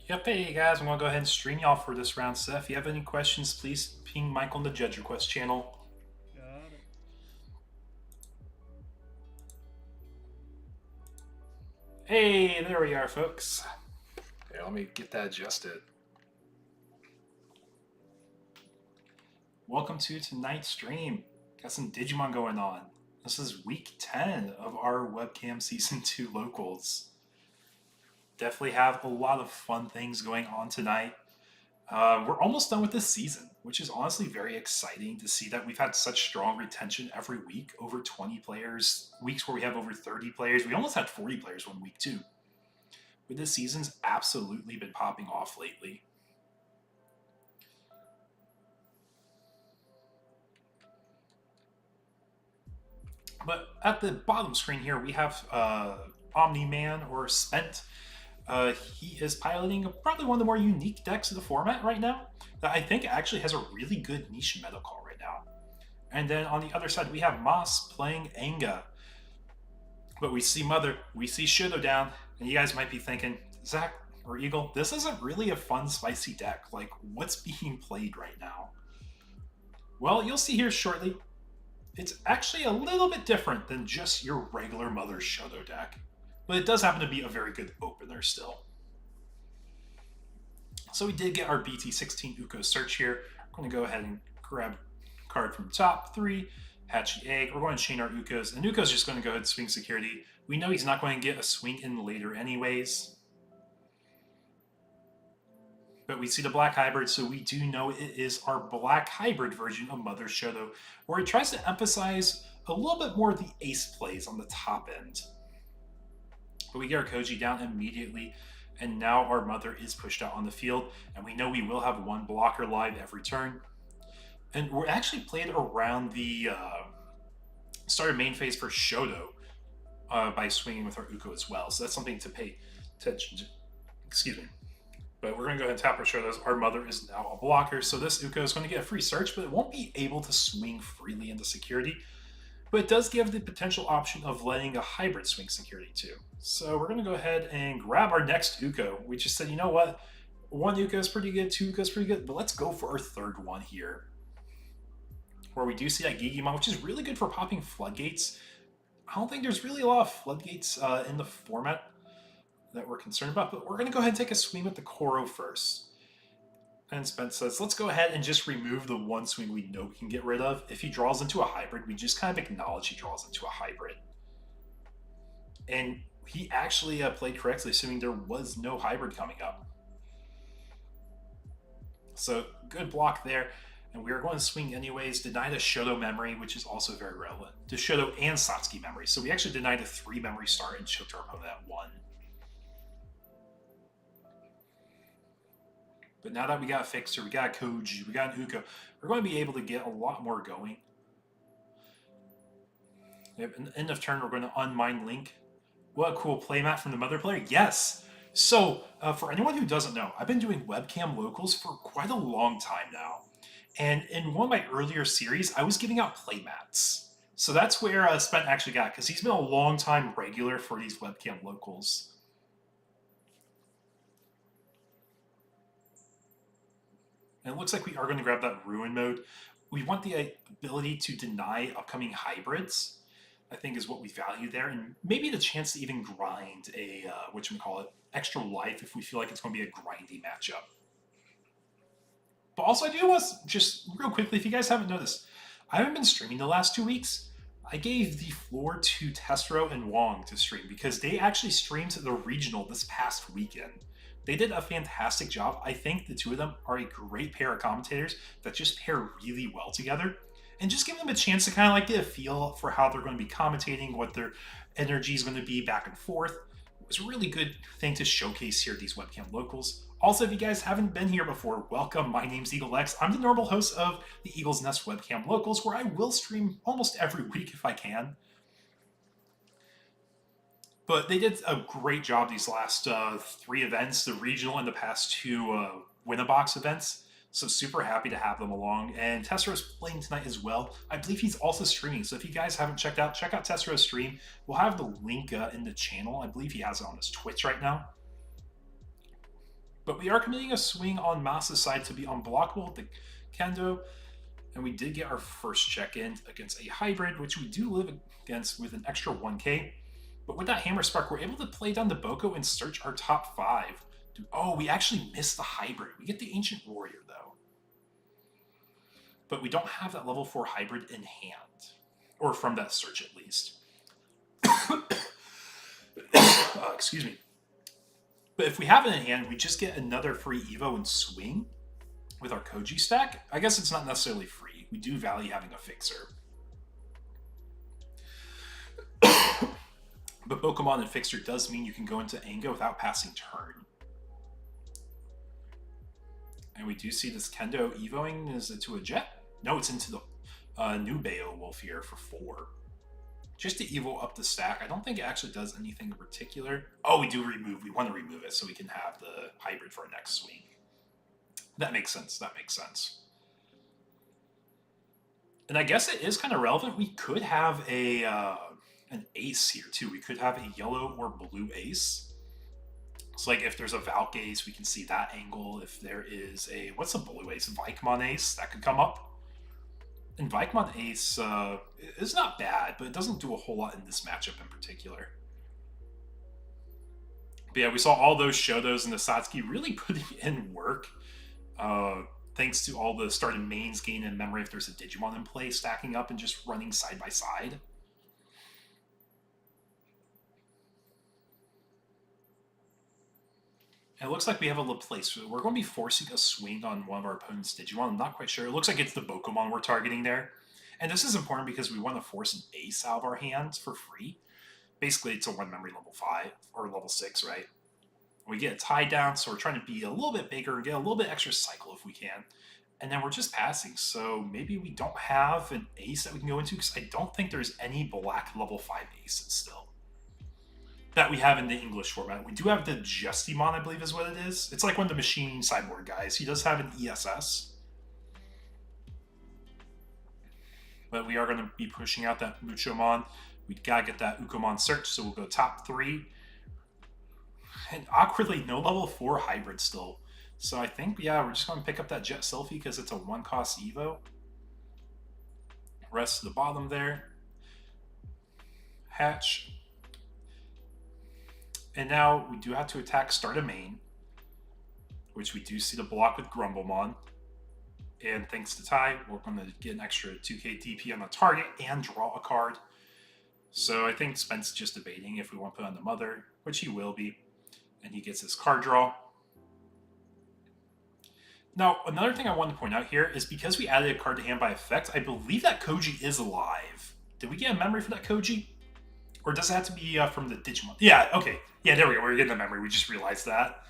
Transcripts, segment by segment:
Yep, hey guys, I'm gonna go ahead and stream y'all for this round. So if you have any questions, please ping Mike on the Judge Request channel. Got it. Hey, there we are, folks. Here, let me get that adjusted. Welcome to tonight's stream. Got some Digimon going on. This is week 10 of our Webcam Season 2 locals. Definitely have a lot of fun things going on tonight. We're almost done with this season, which is honestly very exciting to see that we've had such strong retention every week, over 20 players, weeks where we have over 30 players. We almost had 40 players one week too. But this season's absolutely been popping off lately. But at the bottom screen here, we have Omni-Man or Spent. He is piloting probably one of the more unique decks of the format right now that I think actually has a really good niche meta call right now. And then on the other side, we have Moss playing Anga. But we see Mother, we see Shoto down, and you guys might be thinking, Zach or Eagle, this isn't really a fun, spicy deck. Like, what's being played right now? Well, you'll see here shortly. It's actually a little bit different than just your regular Mother Shoto deck. But it does happen to be a very good opener still. So we did get our BT17 Uko search here. We're going to go ahead and grab a card from the top 3, Hatchy Egg. We're going to chain our Ukos, and Uko's just going to go ahead and swing security. We know he's not going to get a swing in later anyways. But we see the black hybrid, so we do know it is our black hybrid version of Mother Shoto, where it tries to emphasize a little bit more of the ace plays on the top end. But we get our Koji down immediately, and now our Mother is pushed out on the field, and we know we will have one blocker live every turn. And we're actually played around the starter main phase for Shoto by swinging with our Uko as well, so that's something to pay attention to. Excuse me. But we're going to go ahead and tap our Shotos. Our Mother is now a blocker, so this Uko is going to get a free search, but it won't be able to swing freely into security. But it does give the potential option of letting a hybrid swing security too. So we're going to go ahead and grab our next Uko. We just said, you know what? One Uko is pretty good, two Uko is pretty good, but let's go for our third one here. Where we do see that Gigimon, which is really good for popping floodgates. I don't think there's really a lot of floodgates in the format that we're concerned about, but we're going to go ahead and take a swing with the Koro first. And Spence says, let's go ahead and just remove the one swing we know we can get rid of. If he draws into a hybrid, we just kind of acknowledge he draws into a hybrid. And he actually played correctly, assuming there was no hybrid coming up. So good block there. And we are going to swing anyways, deny the Shoto memory, which is also very relevant. The Shoto and Satsuki memory. So we actually denied a 3 memory start and choked our opponent at 1. But now that we got a Fixer, we got a Koji, we got an Uko, we're going to be able to get a lot more going. At the end of turn, we're going to unmine Link. What a cool playmat from the Mother player. Yes! So, for anyone who doesn't know, I've been doing webcam locals for quite a long time now. And in one of my earlier series, I was giving out playmats. So that's where Spent actually got, because he's been a long time regular for these webcam locals. And it looks like we are going to grab that Ruin mode. We want the ability to deny upcoming hybrids, I think is what we value there. And maybe the chance to even grind a, extra life if we feel like it's going to be a grindy matchup. But also I do want to just real quickly, if you guys haven't noticed, I haven't been streaming the last 2 weeks. I gave the floor to Testro and Wong to stream because they actually streamed the regional this past weekend. They did a fantastic job. I think the two of them are a great pair of commentators that just pair really well together. And just give them a chance to kind of like get a feel for how they're going to be commentating, what their energy is going to be back and forth. It was a really good thing to showcase here at these webcam locals. Also, if you guys haven't been here before, welcome. My name's Eagle X. I'm the normal host of the Eagle's Nest webcam locals, where I will stream almost every week if I can. But they did a great job these last 3 events, the regional and the past 2 Win-A-Box events. So super happy to have them along. And Tessero's playing tonight as well. I believe he's also streaming. So if you guys haven't check out Tessero's stream. We'll have the link in the channel. I believe he has it on his Twitch right now. But we are committing a swing on Masa's side to be unblockable with the Kendo. And we did get our first check-in against a hybrid, which we do live against with an extra 1k. But with that Hammer Spark, we're able to play down the Boko and search our top 5. Oh, we actually missed the hybrid. We get the Ancient Warrior, though. But we don't have that level 4 hybrid in hand. Or from that search, at least. Excuse me. But if we have it in hand, we just get another free Evo and swing with our Koji stack. I guess it's not necessarily free. We do value having a fixer. But Pokemon and fixer does mean you can go into Anga without passing turn. And we do see this Kendo Evoing. Is it to a Jet? No, it's into the new Beowulf here for 4. Just to Evo up the stack. I don't think it actually does anything in particular. Oh, we do remove. We want to remove it so we can have the hybrid for our next swing. That makes sense. That makes sense. And I guess it is kind of relevant. We could have a an ace here too. We could have a yellow or blue ace. So like if there's a Valk ace, we can see that angle. If there is a, what's a blue ace? Vikemon ace, that could come up. And Vikemon ace is not bad, but it doesn't do a whole lot in this matchup in particular. But yeah, we saw all those Shotos and the Satsuki really putting in work. Thanks to all the started mains gain in memory if there's a Digimon in play, stacking up and just running side by side. And it looks like we have a Laplace. So we're going to be forcing a swing on one of our opponent's Digimon. I'm not quite sure. It looks like it's the Pokemon we're targeting there. And this is important because we want to force an ace out of our hands for free. Basically, it's a 1 memory level 5 or level 6, right? We get a tie down, so we're trying to be a little bit bigger and get a little bit extra cycle if we can. And then we're just passing, so maybe we don't have an ace that we can go into because I don't think there's any black level 5 aces still that we have in the English format. We do have the Justimon, I believe is what it is. It's like one of the Machine Cyborg guys. He does have an ESS. But we are going to be pushing out that Muchomon. We gotta get that Ukomon search, so we'll go top 3. And awkwardly, no level 4 hybrid still. So I think, yeah, we're just going to pick up that Jet Selfie because it's a 1-cost Evo. Rest to the bottom there. Hatch. And now we do have to attack start a main, which we do see the block with Grumblemon. And thanks to Ty, we're going to get an extra 2k DP on the target and draw a card. So I think Spence is just debating if we want to put on the Mother, which he will be. And he gets his card draw. Now, another thing I wanted to point out here is because we added a card to hand by effect, I believe that Koji is alive. Did we get a memory for that Koji? Or does it have to be from the Digimon? Yeah, okay. Yeah, there we go. We're getting the memory. We just realized that.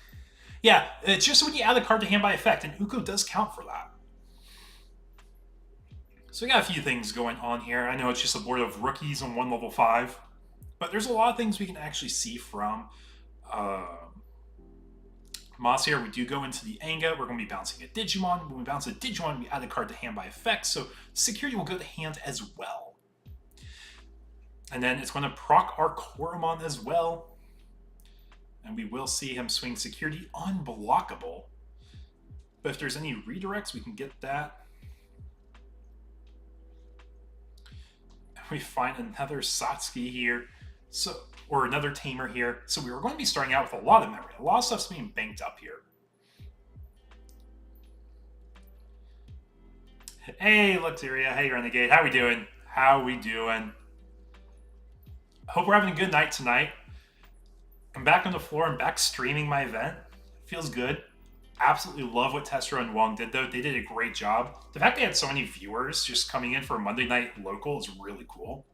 Yeah, it's just when you add a card to hand by effect, and Uko does count for that. So we got a few things going on here. I know it's just a board of rookies on 1 level 5, but there's a lot of things we can actually see from Moss here. We do go into the Anga. We're going to be bouncing a Digimon. When we bounce a Digimon, we add a card to hand by effect, so security will go to hand as well. And then it's going to proc our Koromon as well. And we will see him swing security unblockable. But if there's any redirects, we can get that. We find another Satsuki here, so, or another Tamer here. So we were going to be starting out with a lot of memory. A lot of stuff's being banked up here. Hey, Luxuria. Hey, Renegade. How we doing? How we doing? Hope we're having a good night tonight. I'm back on the floor. I'm back streaming my event. Feels good. Absolutely love what Tessera and Wong did, though. They did a great job. The fact they had so many viewers just coming in for a Monday night local is really cool.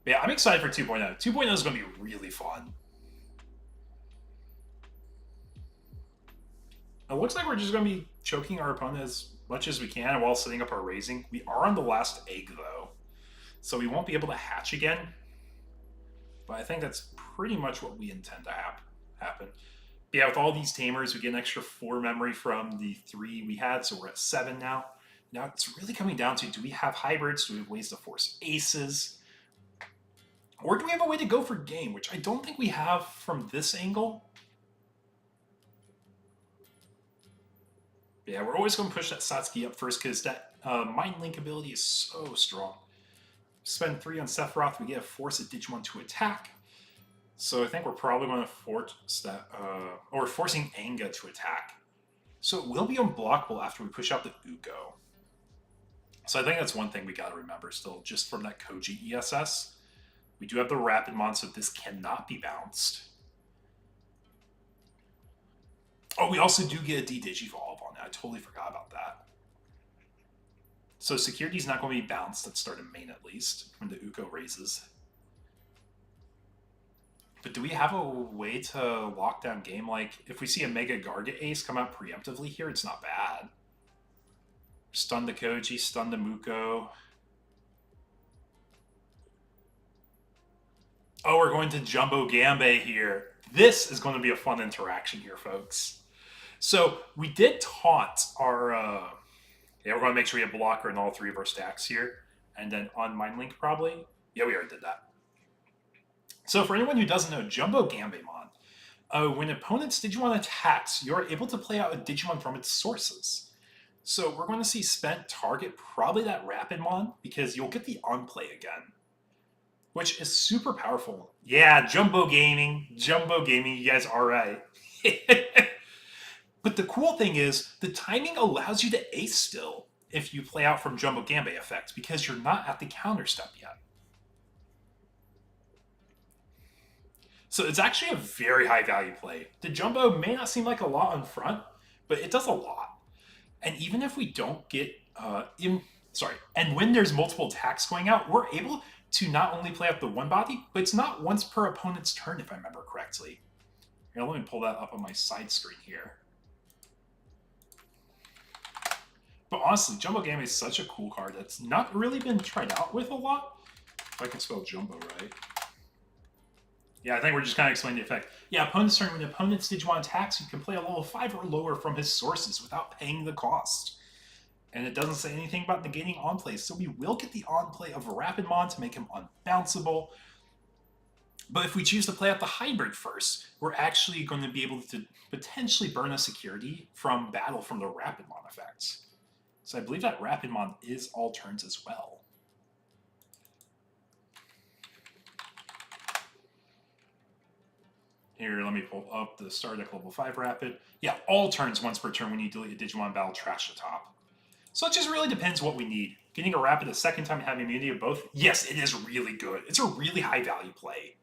But yeah, I'm excited for 2.0. 2.0 is going to be really fun. It looks like we're just going to be choking our opponent as much as we can while setting up our raising. We are on the last egg, though, so we won't be able to hatch again. But I think that's pretty much what we intend to happen. But yeah, with all these Tamers, we get an extra 4 memory from the 3 we had, so we're at 7 now. Now it's really coming down to, do we have hybrids? Do we have ways to force aces? Or do we have a way to go for game, which I don't think we have from this angle? Yeah, we're always going to push that Satsuki up first because that Mind Link ability is so strong. Spend 3 on Sephiroth, we get a force a Digimon to attack. So I think we're probably going to force that, or forcing Anga to attack. So it will be unblockable after we push out the Uko. So I think that's one thing we got to remember still, just from that Koji ESS. We do have the Rapidmon, so this cannot be bounced. Oh, we also do get a D-Digivolve on that. I totally forgot about that. So security is not going to be bounced at start of main, at least, when the Uko raises. But do we have a way to lock down game? Like, if we see a Mega Garga Ace come out preemptively here, it's not bad. Stun the Koji, stun the Muko. Oh, we're going to Jumbo Gambe here. This is going to be a fun interaction here, folks. So we did taunt our... yeah, we're going to make sure we have blocker in all 3 of our stacks here. And then on Mind Link, probably. Yeah, we already did that. So for anyone who doesn't know, Jumbo Gambemon, when opponent's Digimon attacks, you're able to play out a Digimon from its sources. So we're going to see Spent target probably that Rapidmon, because you'll get the on-play again, which is super powerful. Yeah, Jumbo Gaming, you guys are right. But the cool thing is, the timing allows you to ace still if you play out from Jumbo Gambe effect, because you're not at the counter step yet. So it's actually a very high value play. The Jumbo may not seem like a lot on front, but it does a lot. And even if we don't get and when there's multiple attacks going out, we're able to not only play out the one body, but it's not once per opponent's turn, if I remember correctly. Here, let me pull that up on my side screen here. But honestly, Jumbo Game is such a cool card that's not really been tried out with a lot. If I can spell Jumbo right. Yeah, I think we're just kind of explaining the effect. Yeah, opponent's turn. When the opponent's Digimon attacks, you can play a level 5 or lower from his sources without paying the cost. And it doesn't say anything about negating on-play, so we will get the on-play of Rapidmon to make him unbounceable. But if we choose to play out the hybrid first, we're actually going to be able to potentially burn a security from battle from the Rapidmon effects. So I believe that Rapidmon is all turns as well. Here, let me pull up the Star Deck Level 5 Rapid. Yeah, all turns once per turn when you delete a Digimon battle, trash the top. So it just really depends what we need. Getting a Rapid a second time and having immunity of both, yes, it is really good. It's a really high value play.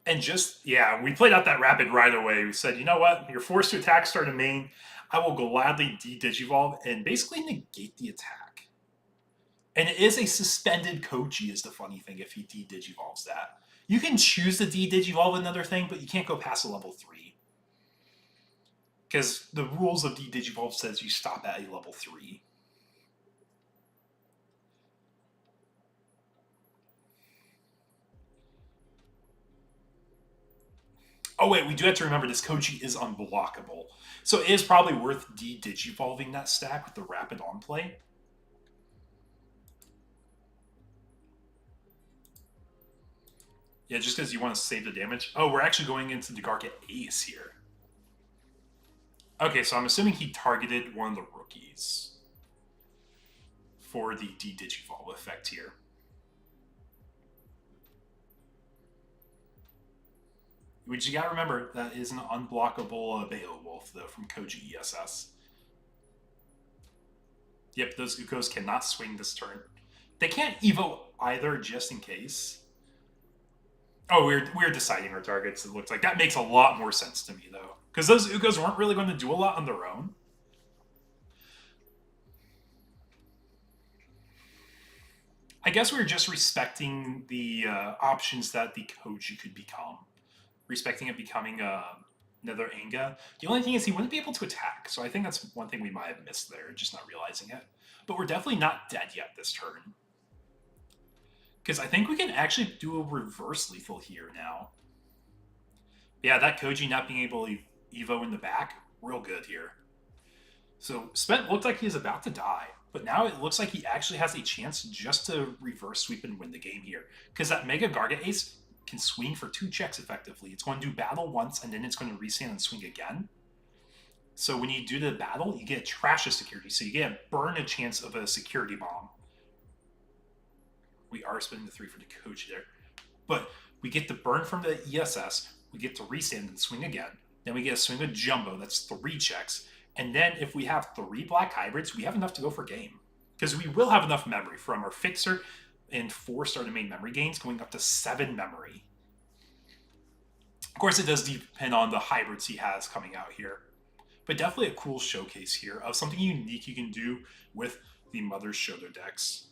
And just, yeah, we played out that Rapid right away. We said, you know what? You're forced to attack start a main. I will gladly de-Digivolve and basically negate the attack. And it is a suspended Koji is the funny thing if he de-Digivolves that. You can choose to de-Digivolve another thing, but you can't go past a level 3. Because the rules of de-Digivolve says you stop at a level 3. Oh wait, we do have to remember this Koji is unblockable. So it is probably worth de-Digivolving that stack with the Rapid on play. Yeah, just because you want to save the damage. Oh, we're actually going into Degarka Ace here. Okay, so I'm assuming he targeted one of the rookies for the de-Digivolve effect here. We just gotta remember that is an unblockable Beowulf, though, from Koji ESS. Yep, those Ukos cannot swing this turn. They can't Evo either, just in case. Oh, we're deciding our targets, it looks like. That makes a lot more sense to me, though. Because those Ukos weren't really going to do a lot on their own. I guess we're just respecting the options that the Koji could become. Respecting it becoming another Anga. The only thing is he wouldn't be able to attack, so I think that's one thing we might have missed there, just not realizing it. But we're definitely not dead yet this turn. Because I think we can actually do a reverse lethal here now. Yeah, that Koji not being able to Evo in the back, real good here. So Spent looked like he's about to die. But now it looks like he actually has a chance just to reverse sweep and win the game here. Because that Mega Garga Ace can swing for 2 checks effectively. It's going to do battle once, and then it's going to restand and swing again. So when you do the battle, you get a trash of security. So you get a burn a chance of a security bomb. We are spending the 3 for the coach there. But we get the burn from the ESS. We get to restand and swing again. Then we get a swing with Jumbo. That's 3 checks. And then if we have 3 black hybrids, we have enough to go for game. Because we will have enough memory from our fixer and 4 starter main memory gains going up to 7 memory. Of course, it does depend on the hybrids he has coming out here. But definitely a cool showcase here of something unique you can do with the Mother Shoto decks.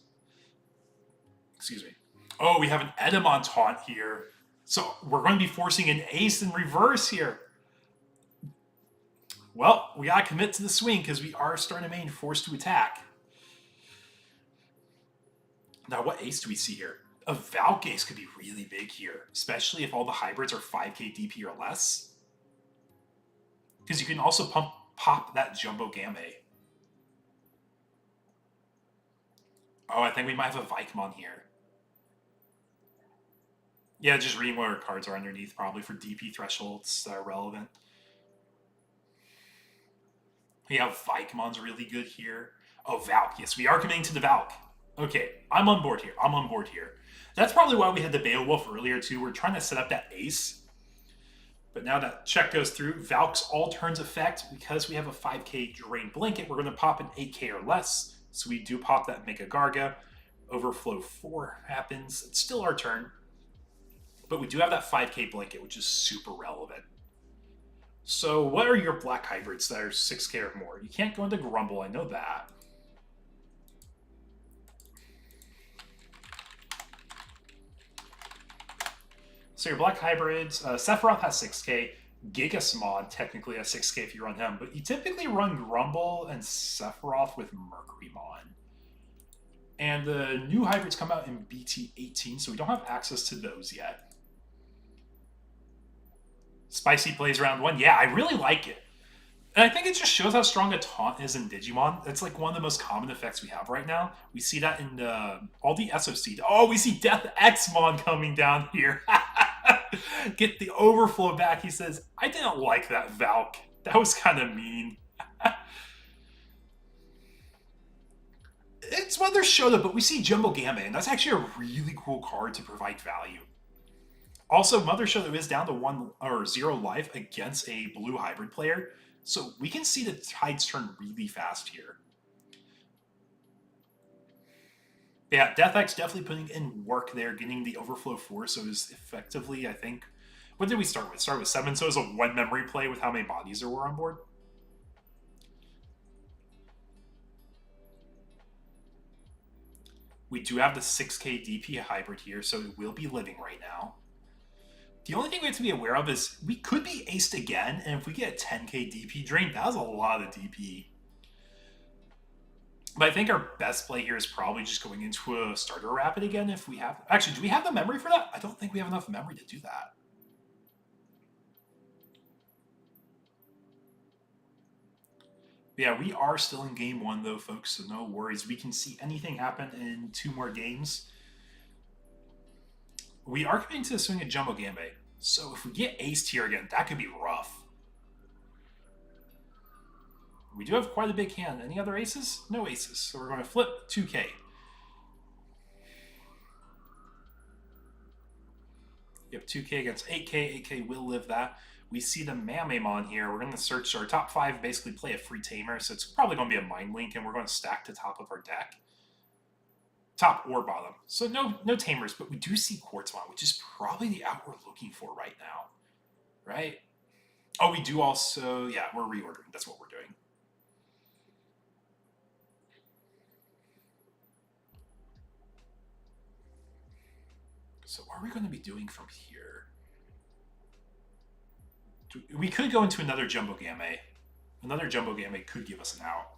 Excuse me. Oh, we have an Edamon taunt here. So we're going to be forcing an ace in reverse here. Well, we got to commit to the swing because we are starting main forced to attack. Now, what ace do we see here? A Valk ace could be really big here, especially if all the hybrids are 5k DP or less. Because you can also pop that Jumbo Game. Oh, I think we might have a Vikemon here. Yeah, just reading what our cards are underneath, probably for DP thresholds that are relevant. We have Vikemon's really good here. Oh, Valk. Yes, we are committing to the Valk. Okay, I'm on board here. I'm on board here. That's probably why we had the Beowulf earlier, too. We're trying to set up that ace. But now that check goes through, Valk's all turns effect. Because we have a 5k Drain Blanket, we're going to pop an 8k or less. So we do pop that Mega Garga. Overflow 4 happens. It's still our turn. But we do have that 5k Blanket, which is super relevant. So what are your black hybrids that are 6k or more? You can't go into Grumble, I know that. So your black hybrids, Sephiroth has 6k, Gigasmod technically has 6k if you run him, but you typically run Grumble and Sephiroth with Mercurymon. And the new hybrids come out in BT18, so we don't have access to those yet. Spicy plays round 1. Yeah, I really like it. And I think it just shows how strong a taunt is in Digimon. It's like one of the most common effects we have right now. We see that in all the SOC. Oh, we see Death Xmon coming down here. Get the overflow back. He says, I didn't like that Valk. That was kind of mean. It's Mother Shoto, but we see Jumbo Game, and that's actually a really cool card to provide value. Also, Mother Shoto is down to 1 or 0 life against a blue hybrid player. So we can see the tides turn really fast here. Yeah, DeathX definitely putting in work there, getting the overflow 4, so is effectively, I think... What did we start with? Start with 7, so it was a 1 memory play with how many bodies there were on board. We do have the 6k DP hybrid here, so it will be living right now. The only thing we have to be aware of is we could be aced again, and if we get a 10k DP drain, that was a lot of DP. But I think our best play here is probably just going into a starter rapid again if we have... Actually, do we have the memory for that? I don't think we have enough memory to do that. But yeah, we are still in game 1 though, folks, so no worries. We can see anything happen in 2 more games. We are coming to swing a Jumbo Gambe. So if we get aced here again, that could be rough. We do have quite a big hand. Any other aces? No aces. So we're going to flip 2k. You have 2k against 8k. 8k will live that. We see the Mamemon here. We're going to search our top 5, basically play a free tamer. So it's probably going to be a Mind Link, and we're going to stack to top of our deck. Top or bottom. So no tamers, but we do see Quartzmon, which is probably the out we're looking for right now. Right? Oh, we do also... Yeah, we're reordering. That's what we're doing. So what are we going to be doing from here? We could go into another Jumbo Game. Another Jumbo Game could give us an out.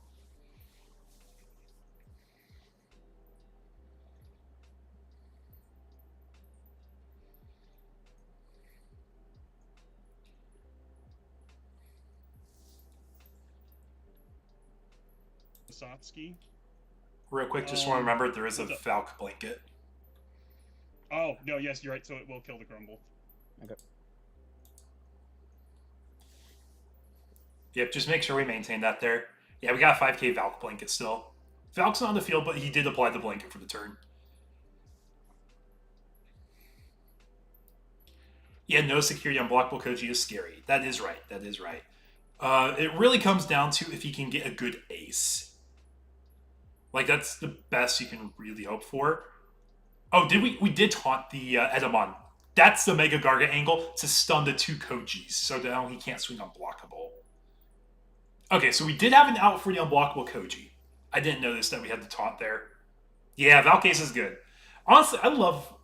Satsuki. Real quick, just want to remember there is a What's up? Valk blanket. Oh no, yes, you're right. So it will kill the grumble. Okay. Yep, just make sure we maintain that there. Yeah, we got a 5k Valk blanket still. Valk's not on the field, but he did apply the blanket for the turn. Yeah, no security unblockable Koji is scary. That is right. That is right. It really comes down to if he can get a good ace. Like, that's the best you can really hope for. Oh, did we? We did taunt the Edamon. That's the Mega Garga angle to stun the two Kojis, so now he can't swing unblockable. Okay, so we did have an out for the unblockable Koji. I didn't notice that we had the taunt there. Yeah, Valkace is good. Honestly, I love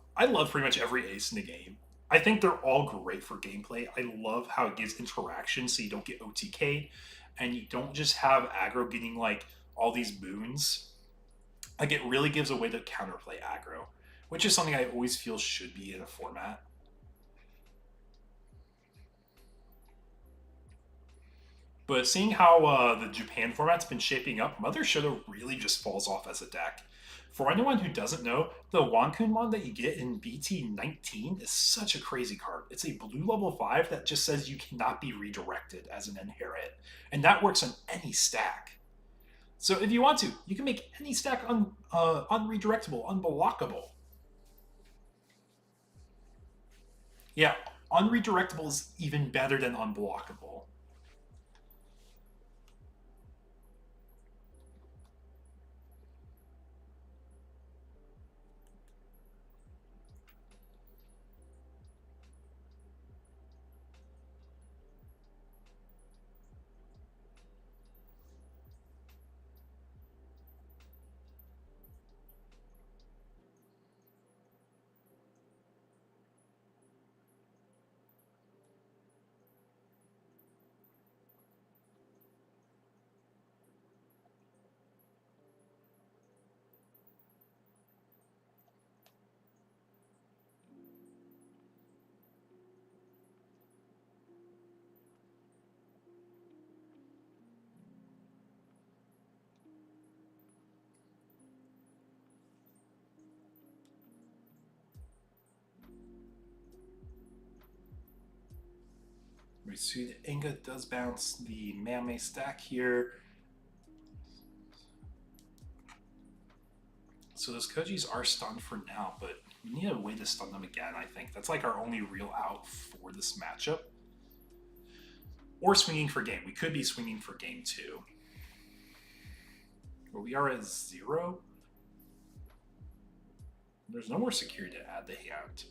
pretty much every ace in the game. I think they're all great for gameplay. I love how it gives interaction so you don't get OTK'd and you don't just have aggro getting like all these boons. Like it really gives a way to counterplay aggro, which is something I always feel should be in a format. But seeing how the Japan format's been shaping up, Mother Shoto really just falls off as a deck. For anyone who doesn't know, the Wankunmon that you get in BT19 is such a crazy card. It's a blue level 5 that just says you cannot be redirected as an inherit. And that works on any stack. So if you want to, you can make any stack unredirectable, unblockable. Yeah, unredirectable is even better than unblockable. We see the Inga does bounce the Mame stack here. So those Kojis are stunned for now, but we need a way to stun them again, I think. That's like our only real out for this matchup. Or swinging for game. We could be swinging for game 2. But we are at 0. There's no more security to add the hand.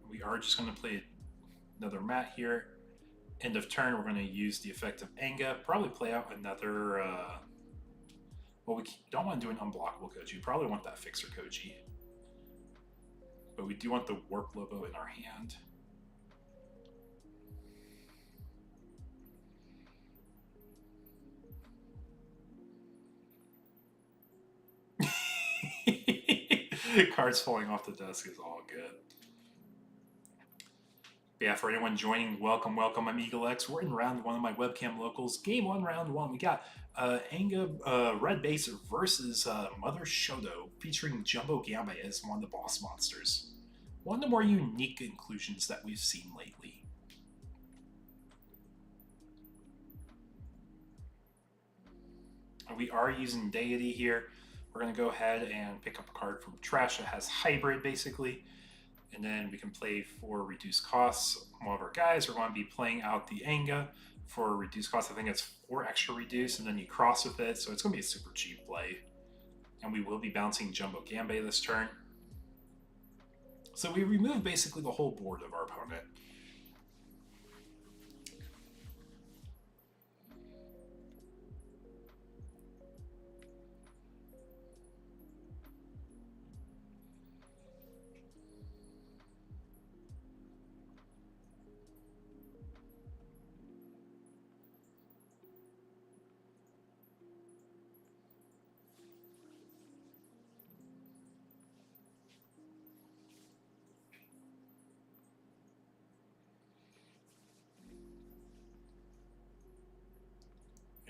We are just going to play another mat here. End of turn, we're going to use the effect of Anga. Probably play out another... well, we don't want to do an unblockable Koji. We probably want that Fixer Koji. But we do want the Warp Lobo in our hand. Cards falling off the desk is all good. But yeah, for anyone joining, welcome, welcome. I'm Eagle X. We're in round 1 of my webcam locals. Game 1, round 1. We got Anga Red Base versus Mother Shoto, featuring Jumbo Gamba as one of the boss monsters. One of the more unique inclusions that we've seen lately. We are using Deity here. We're going to go ahead and pick up a card from Trash that has Hybrid, basically. And then we can play for reduced costs. One of our guys are going to be playing out the Anga for reduced costs. I think it's 4 extra reduce, and then you cross with it. So it's going to be a super cheap play. And we will be bouncing Jumbo Gambe this turn. So we remove basically the whole board of our opponent.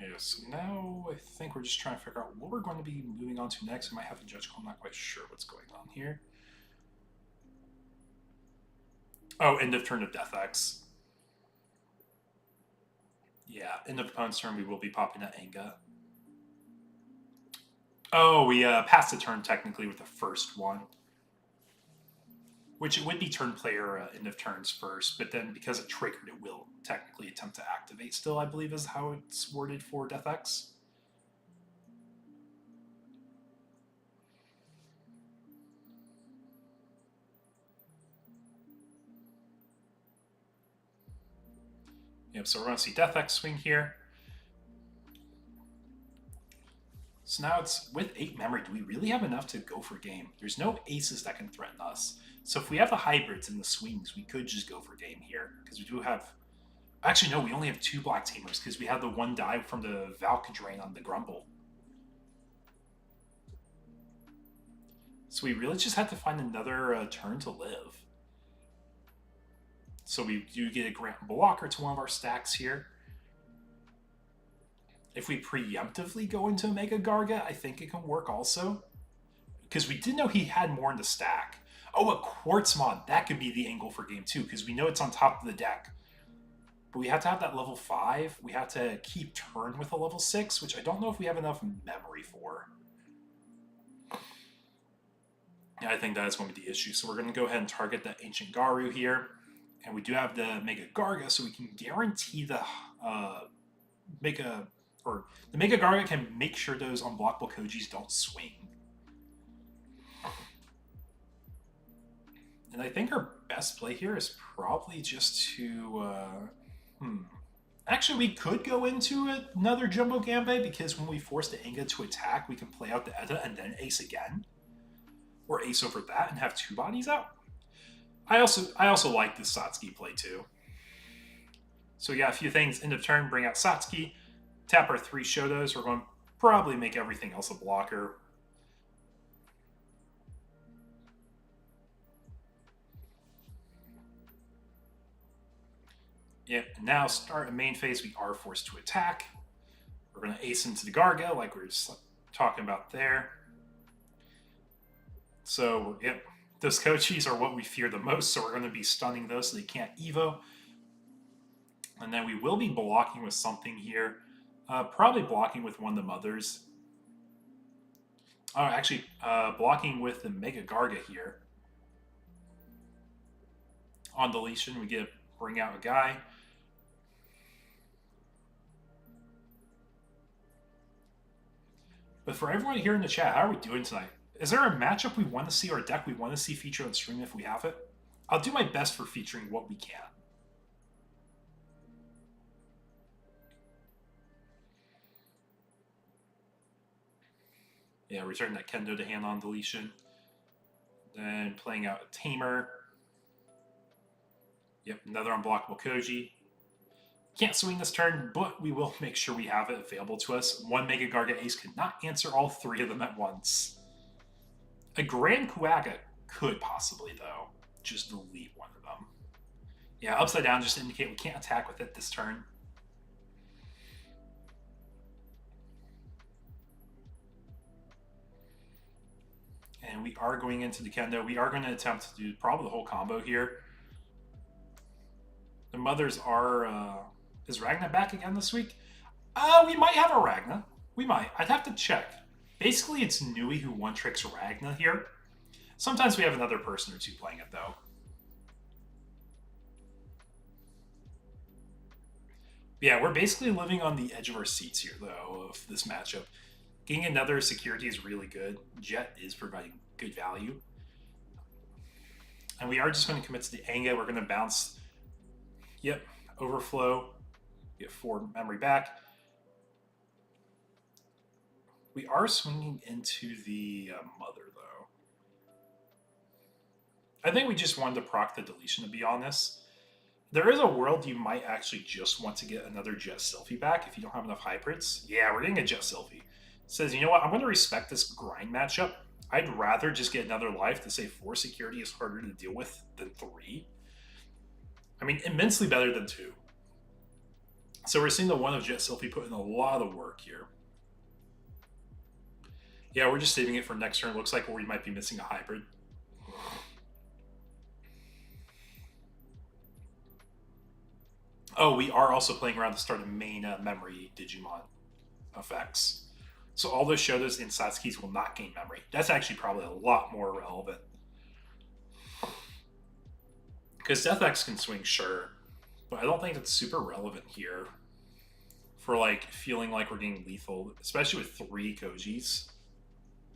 Yeah, so now I think we're just trying to figure out what we're going to be moving on to next. I might have to judge call. I'm not quite sure what's going on here. Oh, end of turn of Death X. Yeah, end of opponent's turn, we will be popping at Anga. Oh, we passed the turn technically with the first one. Which it would be turn player end of turns first, but then because it triggered, it will technically attempt to activate still, I believe is how it's worded for Death X. Yep, so we're going to see Death X swing here. So now it's with 8 memory. Do we really have enough to go for game? There's no aces that can threaten us. So if we have the hybrids and the swings, we could just go for game here. Because we do have... Actually, no, we only have 2 black tamers because we have the 1 die from the Valk drain on the Grumble. So we really just have to find another turn to live. So we do get a Grant Blocker to one of our stacks here. If we preemptively go into Mega Garga, I think it can work also. Because we did know he had more in the stack. Oh, a Quartz Mod. That could be the angle for game 2, because we know it's on top of the deck. But we have to have that level 5. We have to keep turn with a level 6, which I don't know if we have enough memory for. Yeah, I think that is going to be the issue. So we're going to go ahead and target the Ancient Garu here. And we do have the Mega Garga, so we can guarantee the the Mega Garga can make sure those unblockable Kojis don't swing. And I think our best play here is probably just to... Actually, we could go into another Jumbo Gambe, because when we force the Anga to attack, we can play out the Edda and then ace again. Or ace over that and have 2 bodies out. I also like this Satsuki play too. So we got a few things. End of turn, bring out Satsuki. Tap our 3 Shotos. We're going to probably make everything else a blocker. Yep, and now start a main phase, we are forced to attack. We're going to ace into the Garga, like we were just talking about there. So, yep, those Kochis are what we fear the most, so we're going to be stunning those so they can't Evo. And then we will be blocking with something here. Probably blocking with one of the mothers. Oh, actually, blocking with the Mega Garga here. On deletion, we get bring out a guy. But for everyone here in the chat, how are we doing tonight? Is there a matchup we want to see or a deck we want to see featured on stream if we have it? I'll do my best for featuring what we can. Yeah, return that Kendo to hand on deletion. Then playing out a Tamer. Yep, another unblockable Koji. Can't swing this turn, but we will make sure we have it available to us. 1 Mega Garga Ace could not answer all 3 of them at once. A Grand Kuaga could possibly, though, just delete one of them. Yeah, upside down just to indicate we can't attack with it this turn. And we are going into the Kendo. We are going to attempt to do probably the whole combo here. The mothers are... is Ragna back again this week? We might have a Ragna. We might. I'd have to check. Basically, it's Nui who one-tricks Ragna here. Sometimes we have another person or two playing it, though. Yeah, we're basically living on the edge of our seats here, though, of this matchup. Getting another security is really good. Jet is providing good value. And we are just going to commit to the Anga. We're going to bounce. Yep, overflow. Get 4 memory back. We are swinging into the mother, though. I think we just wanted to proc the deletion, to be honest. There is a world you might actually just want to get another Jet Sylphie back if you don't have enough hybrids. Yeah, we're getting a Jet Sylphie. Says, you know what, I'm going to respect this grind matchup. I'd rather just get another life to say 4 security is harder to deal with than 3. I mean, immensely better than 2. So we're seeing the one of Jet Sylphie put in a lot of work here. Yeah, we're just saving it for next turn. Looks like we might be missing a hybrid. Oh, we are also playing around to start a main memory Digimon effects. So all those Shotos and Satsuki's will not gain memory. That's actually probably a lot more relevant. Because Death X can swing, sure, but I don't think it's super relevant here for like feeling like we're getting lethal, especially with 3 Kojis.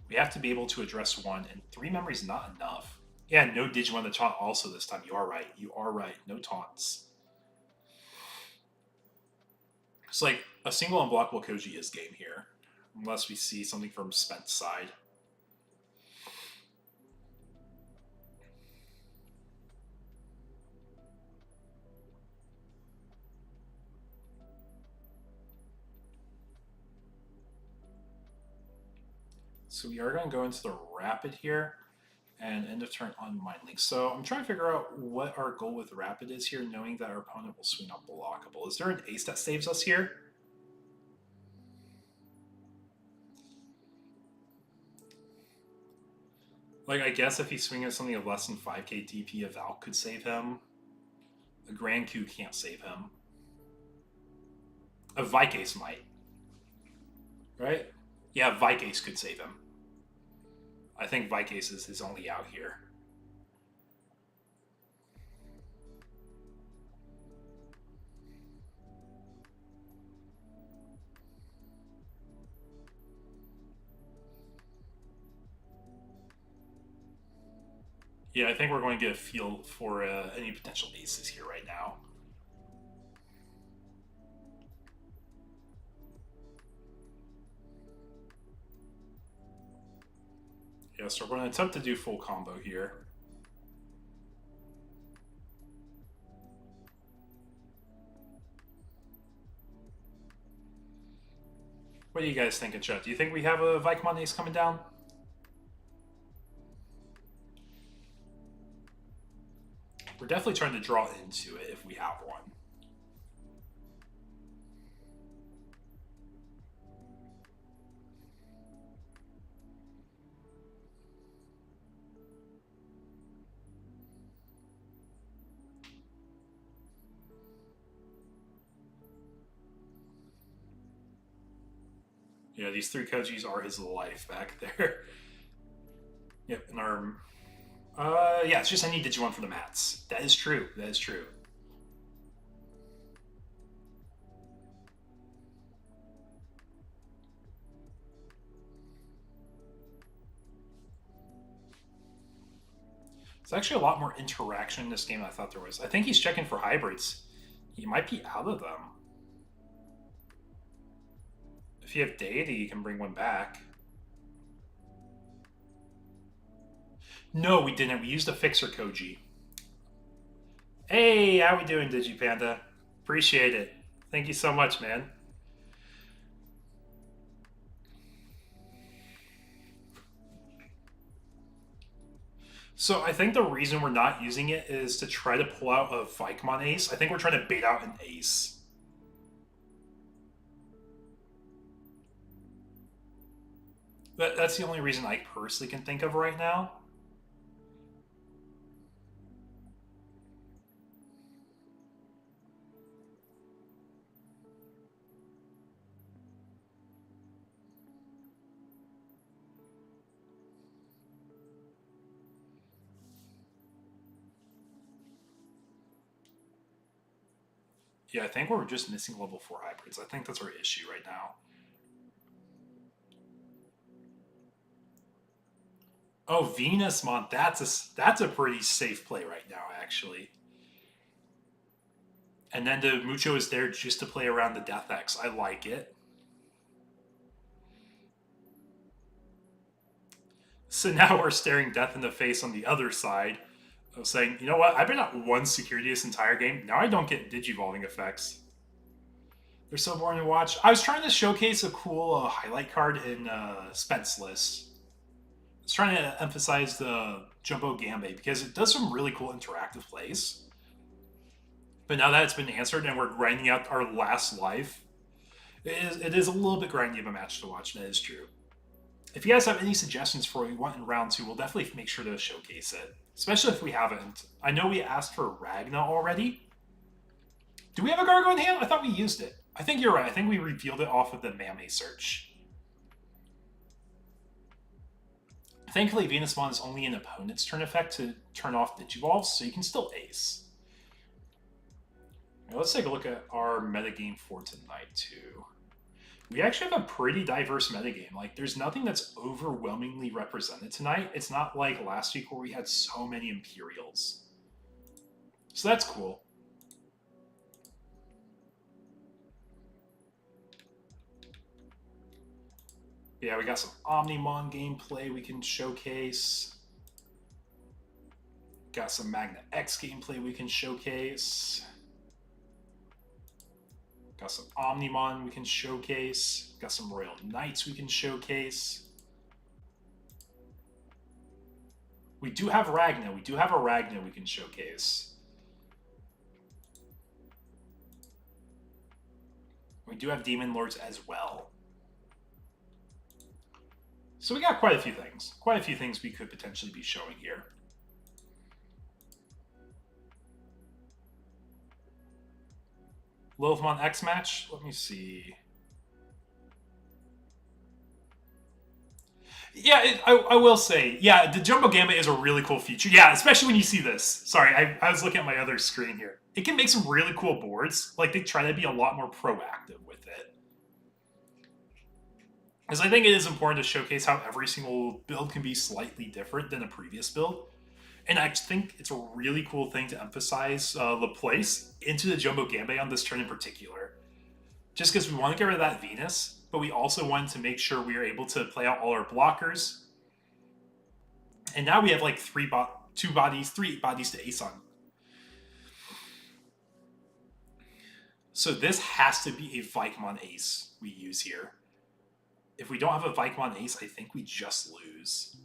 We have to be able to address 1, and 3 memory is not enough. Yeah, no Digimon to taunt also this time. You are right. You are right. No taunts. It's like a single unblockable Koji is game here, unless we see something from Spent's side. So we are going to go into the Rapid here and end of turn on Mind Link. So I'm trying to figure out what our goal with Rapid is here, knowing that our opponent will swing unblockable. Is there an ace that saves us here? Like, I guess if he's swinging something of less than 5k DP, a Valk could save him. A Grand Q can't save him. A Vikace might. Right? Yeah, Vikace could save him. I think Vikace is his only out here. Yeah, I think we're going to get a feel for any potential aces here right now. Yeah, so we're going to attempt to do full combo here. What do you guys think in chat? Do you think we have a Vikemon ace coming down? We're definitely trying to draw into it if we have one. Yeah, these 3 Kojis are his life back there. Yep, and our... yeah, it's just I need Digimon for the mats. That is true. That is true. It's actually a lot more interaction in this game than I thought there was. I think he's checking for hybrids. He might be out of them. If you have Deity, you can bring one back. No, we didn't. We used a Fixer Koji. Hey, how we doing, Digipanda? Appreciate it. Thank you so much, man. So I think the reason we're not using it is to try to pull out a Vikemon ace. I think we're trying to bait out an ace. That's the only reason I personally can think of right now. Yeah, I think we're just missing level 4 hybrids. I think that's our issue right now. Oh, Venusmon, that's a pretty safe play right now, actually. And then the Mucho is there just to play around the Death X. I like it. So now we're staring death in the face on the other side of saying, you know what, I've been at 1 security this entire game. Now I don't get digivolving effects. They're so boring to watch. I was trying to showcase a cool highlight card in Spence list. I was trying to emphasize the Jumbo Gambe because it does some really cool interactive plays. But now that it's been answered and we're grinding out our last life, it is a little bit grindy of a match to watch. That is true. If you guys have any suggestions for what we want in round 2, we'll definitely make sure to showcase it. Especially if we haven't. I know we asked for Ragna already. Do we have a Gargo in hand? I thought we used it. I think you're right. I think we revealed it off of the Mame search. Thankfully, Venusmon is only an opponent's turn effect to turn off Digivolves, so you can still ace. Now let's take a look at our metagame for tonight, too. We actually have a pretty diverse metagame. Like, there's nothing that's overwhelmingly represented tonight. It's not like last week where we had so many Imperials. So that's cool. Yeah, we got some Omnimon gameplay we can showcase. Got some Magna X gameplay we can showcase. Got some Omnimon we can showcase. Got some Royal Knights we can showcase. We do have Ragna. We do have a Ragna we can showcase. We do have Demon Lords as well. So we got quite a few things. Quite a few things we could potentially be showing here. Lilithmon X match? Let me see. Yeah, I will say, yeah, the Jumbo Gambit is a really cool feature. Yeah, especially when you see this. Sorry, I was looking at my other screen here. It can make some really cool boards. Like, they try to be a lot more proactive with it. Because I think it is important to showcase how every single build can be slightly different than a previous build. And I think it's a really cool thing to emphasize Laplace into the Jumbo Gambit on this turn in particular. Just because we want to get rid of that Venus, but we also wanted to make sure we were able to play out all our blockers. And now we have like three bodies to ace on. So this has to be a Vikemon ace we use here. If we don't have a Vikemon ace, I think we just lose.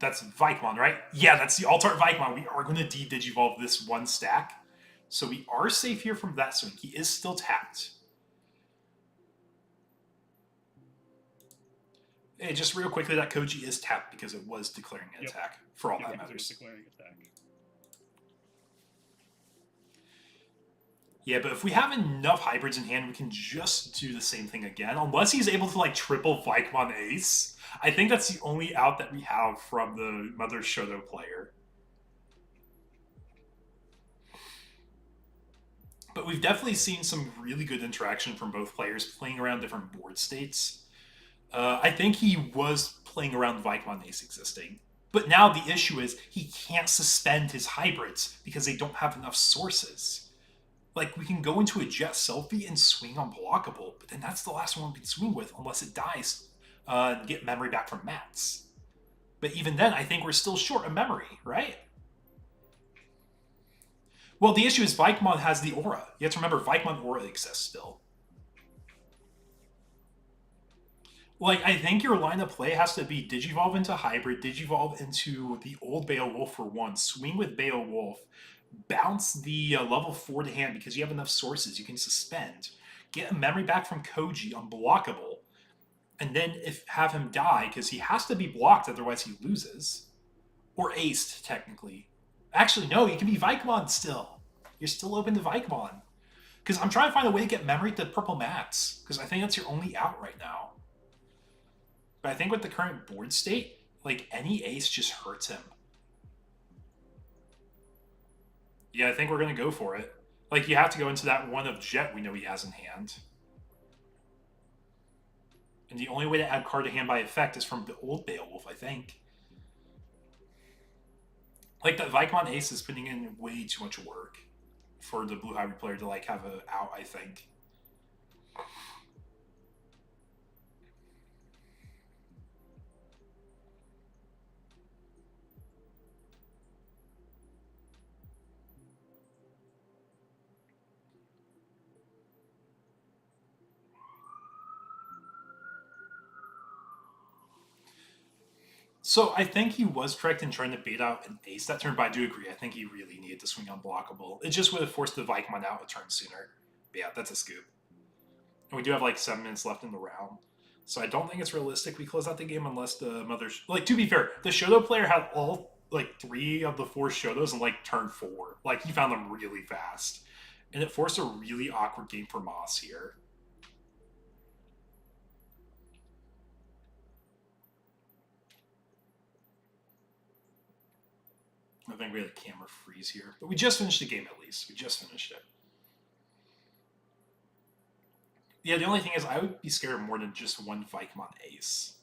That's Vikemon, right? Yeah, that's the Alt-Art Vikemon. We are going to de-Digivolve this one stack. So we are safe here from that swing. He is still tapped. Hey, just real quickly, that Koji is tapped because it was declaring an attack, for all that matters. It was declaring attack. Yeah, but if we have enough hybrids in hand, we can just do the same thing again. Unless he's able to, like, triple Vikemon Ace. I think that's the only out that we have from the Mother Shoto player. But we've definitely seen some really good interaction from both players playing around different board states. I think he was playing around Vikemon Ace existing. But now the issue is he can't suspend his hybrids because they don't have enough sources. Like, we can go into a Jet Selfie and swing unblockable, but then that's the last one we can swing with unless it dies and get memory back from Mats. But even then, I think we're still short of memory, right? Well, the issue is Vikemon has the aura. You have to remember, Vikemon aura exists still. Like, I think your line of play has to be Digivolve into Hybrid, Digivolve into the old Beowulf for one, swing with Beowulf, bounce the level 4 to hand because you have enough sources you can suspend, get a memory back from Koji unblockable, and then have him die because he has to be blocked, otherwise he loses. Or aced, technically. Actually, no, you can be Vikemon still. You're still open to Vikemon. Because I'm trying to find a way to get memory to purple Mats, because I think that's your only out right now. But I think with the current board state, like, any ace just hurts him. Yeah, I think we're going to go for it. Like, you have to go into that one of Jet we know he has in hand. And the only way to add card to hand by effect is from the old Beowulf, I think. Like, the Vikemon ace is putting in way too much work for the blue hybrid player to, like, have an out, I think. So I think he was correct in trying to bait out an ace that turn, but I do agree. I think he really needed to swing unblockable. It just would have forced the Vikemon out a turn sooner. But yeah, that's a scoop. And we do have like 7 minutes left in the round. So I don't think it's realistic we close out the game unless the mother. Like, to be fair, the Shoto player had all like 3 of the 4 Shotos in like turn 4. Like, he found them really fast. And it forced a really awkward game for Moss here. I think we had a camera freeze here. But we just finished the game at least. We just finished it. Yeah, the only thing is I would be scared of more than just one Vikemon ace.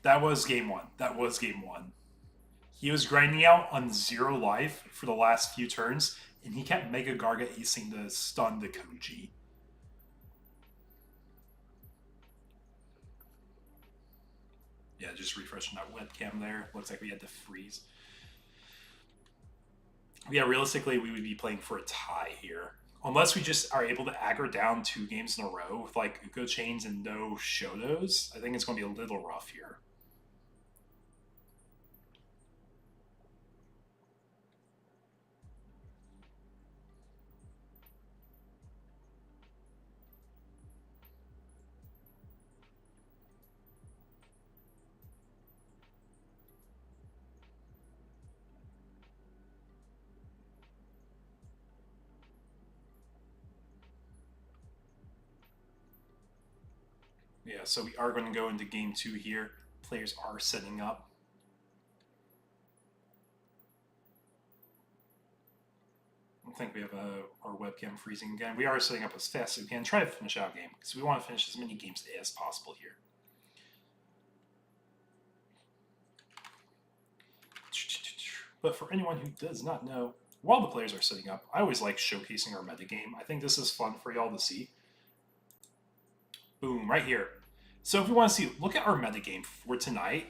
That was game one. That was game one. He was grinding out on 0 life for the last few turns, and he kept Mega Garga acing to stun the Koji. Yeah, just refreshing that webcam there. Looks like we had to freeze. Yeah, realistically, we would be playing for a tie here. Unless we just are able to aggro down 2 games in a row with like Uko chains and no Shotos, I think it's going to be a little rough here. Yeah, so we are going to go into game 2 here. Players are setting up. I think we have our webcam freezing again. We are setting up as fast as we can. Try to finish out a game because we want to finish as many games as possible here. But for anyone who does not know, while the players are setting up, I always like showcasing our metagame. I think this is fun for y'all to see. Boom, right here. So if we want to see, look at our metagame for tonight.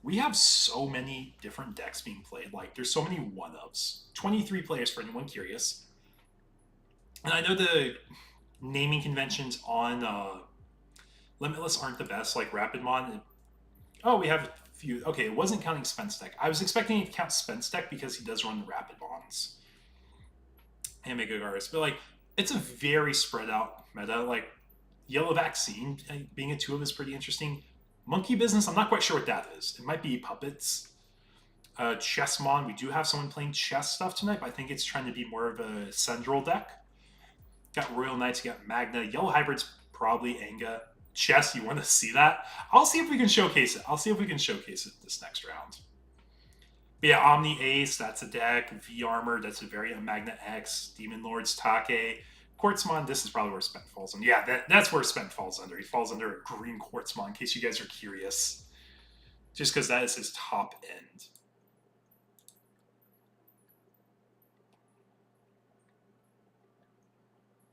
We have so many different decks being played. Like, there's so many one-ups. 23 players for anyone curious. And I know the naming conventions on Limitless aren't the best, like Rapidmon. Oh, we have a few. Okay, it wasn't counting Spence deck. I was expecting to count Spence deck because he does run Rapidmons and Mega Gardas. But, like, it's a very spread out meta. Like, Yellow Vaccine being a 2 of is pretty interesting. Monkey Business, I'm not quite sure what that is. It might be Puppets. Chessmon, we do have someone playing chess stuff tonight, but I think it's trying to be more of a Central deck. Got Royal Knights, you got Magna. Yellow Hybrid's probably Anga. Chess, you want to see that? I'll see if we can showcase it. I'll see if we can showcase it this next round. But yeah, Omni Ace, that's a deck. V Armor, that's a variant of Magna X. Demon Lords, Take. Quartzmon, this is probably where Spent falls under. Yeah, that's where Spent falls under. He falls under a green Quartzmon, in case you guys are curious. Just because that is his top end.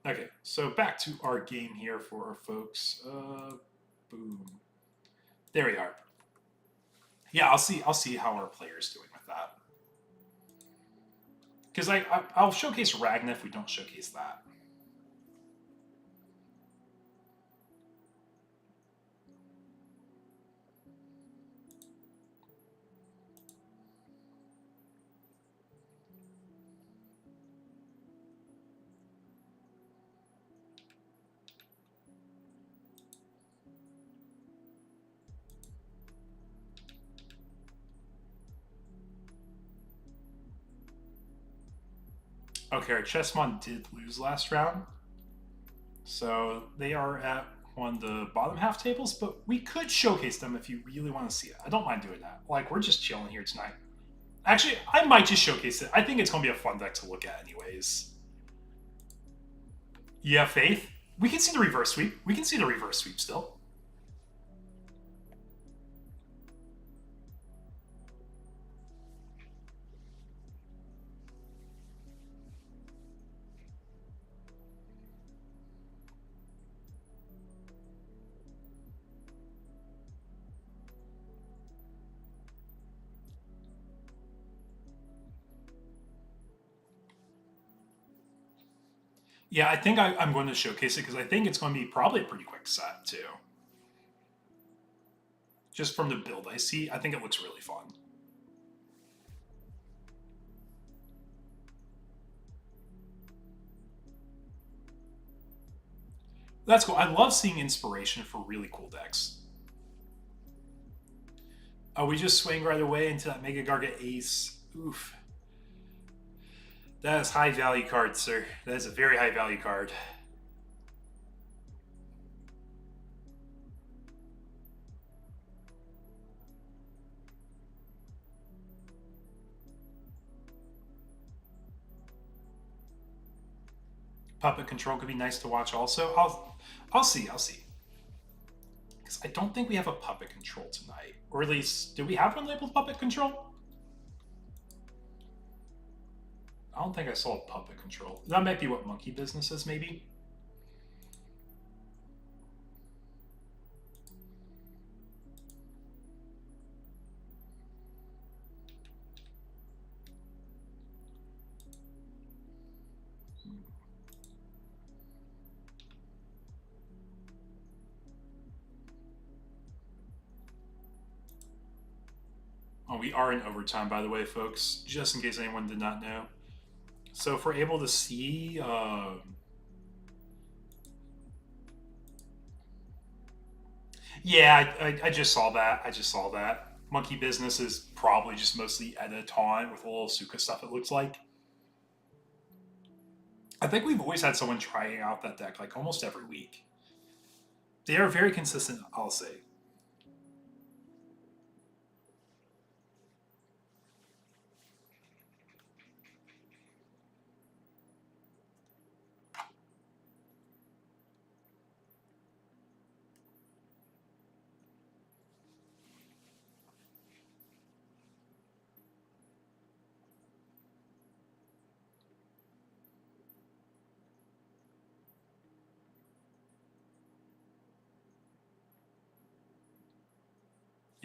Okay, so back to our game here for our folks. Boom. There we are. Yeah, I'll see how our player's doing with that. Because I'll showcase Ragna if we don't showcase that. Okay, our Chessmon did lose last round. So they are at one of the bottom half tables, but we could showcase them if you really want to see it. I don't mind doing that. Like, we're just chilling here tonight. Actually, I might just showcase it. I think it's going to be a fun deck to look at anyways. You have faith? We can see the reverse sweep. We can see the reverse sweep still. Yeah, I think I'm going to showcase it because I think it's going to be probably a pretty quick set too. Just from the build I see, I think it looks really fun. That's cool. I love seeing inspiration for really cool decks. Oh, we just swing right away into that Mega Garga Ace. Oof. That is high value card, sir. That is a very high value card. Puppet Control could be nice to watch also. I'll see. Because I don't think we have a Puppet Control tonight. Or at least, do we have one labeled Puppet Control? I don't think I saw a Puppet Control. That might be what Monkey Business is, maybe. Oh, we are in overtime, by the way, folks, just in case anyone did not know. So if we're able to see... yeah, I just saw that. I just saw that. Monkey Business is probably just mostly edit taunt with a little Suka stuff, it looks like. I think we've always had someone trying out that deck, like, almost every week. They are very consistent, I'll say.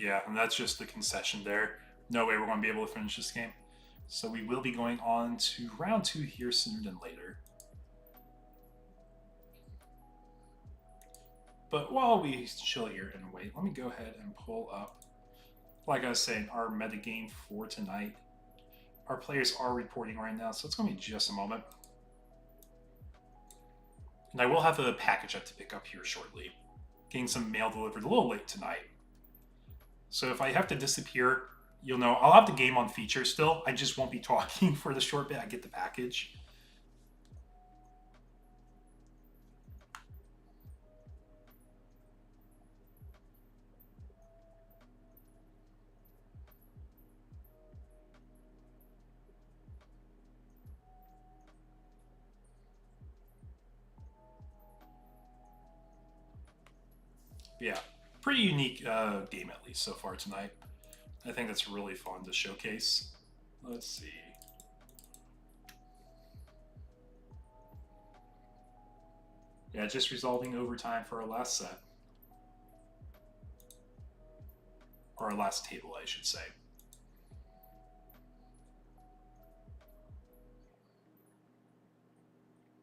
Yeah, and that's just the concession there. No way we're going to be able to finish this game. So we will be going on to round 2 here sooner than later. But while we chill here and wait, let me go ahead and pull up, like I was saying, our metagame for tonight. Our players are reporting right now, so it's going to be just a moment. And I will have a package I have to pick up here shortly. Getting some mail delivered a little late tonight. So if I have to disappear, you'll know I'll have the game on feature still. I just won't be talking for the short bit I get the package. Yeah, pretty unique game at least so far tonight. I think that's really fun to showcase. Let's see. Yeah, just resolving overtime for our last set. Or our last table, I should say.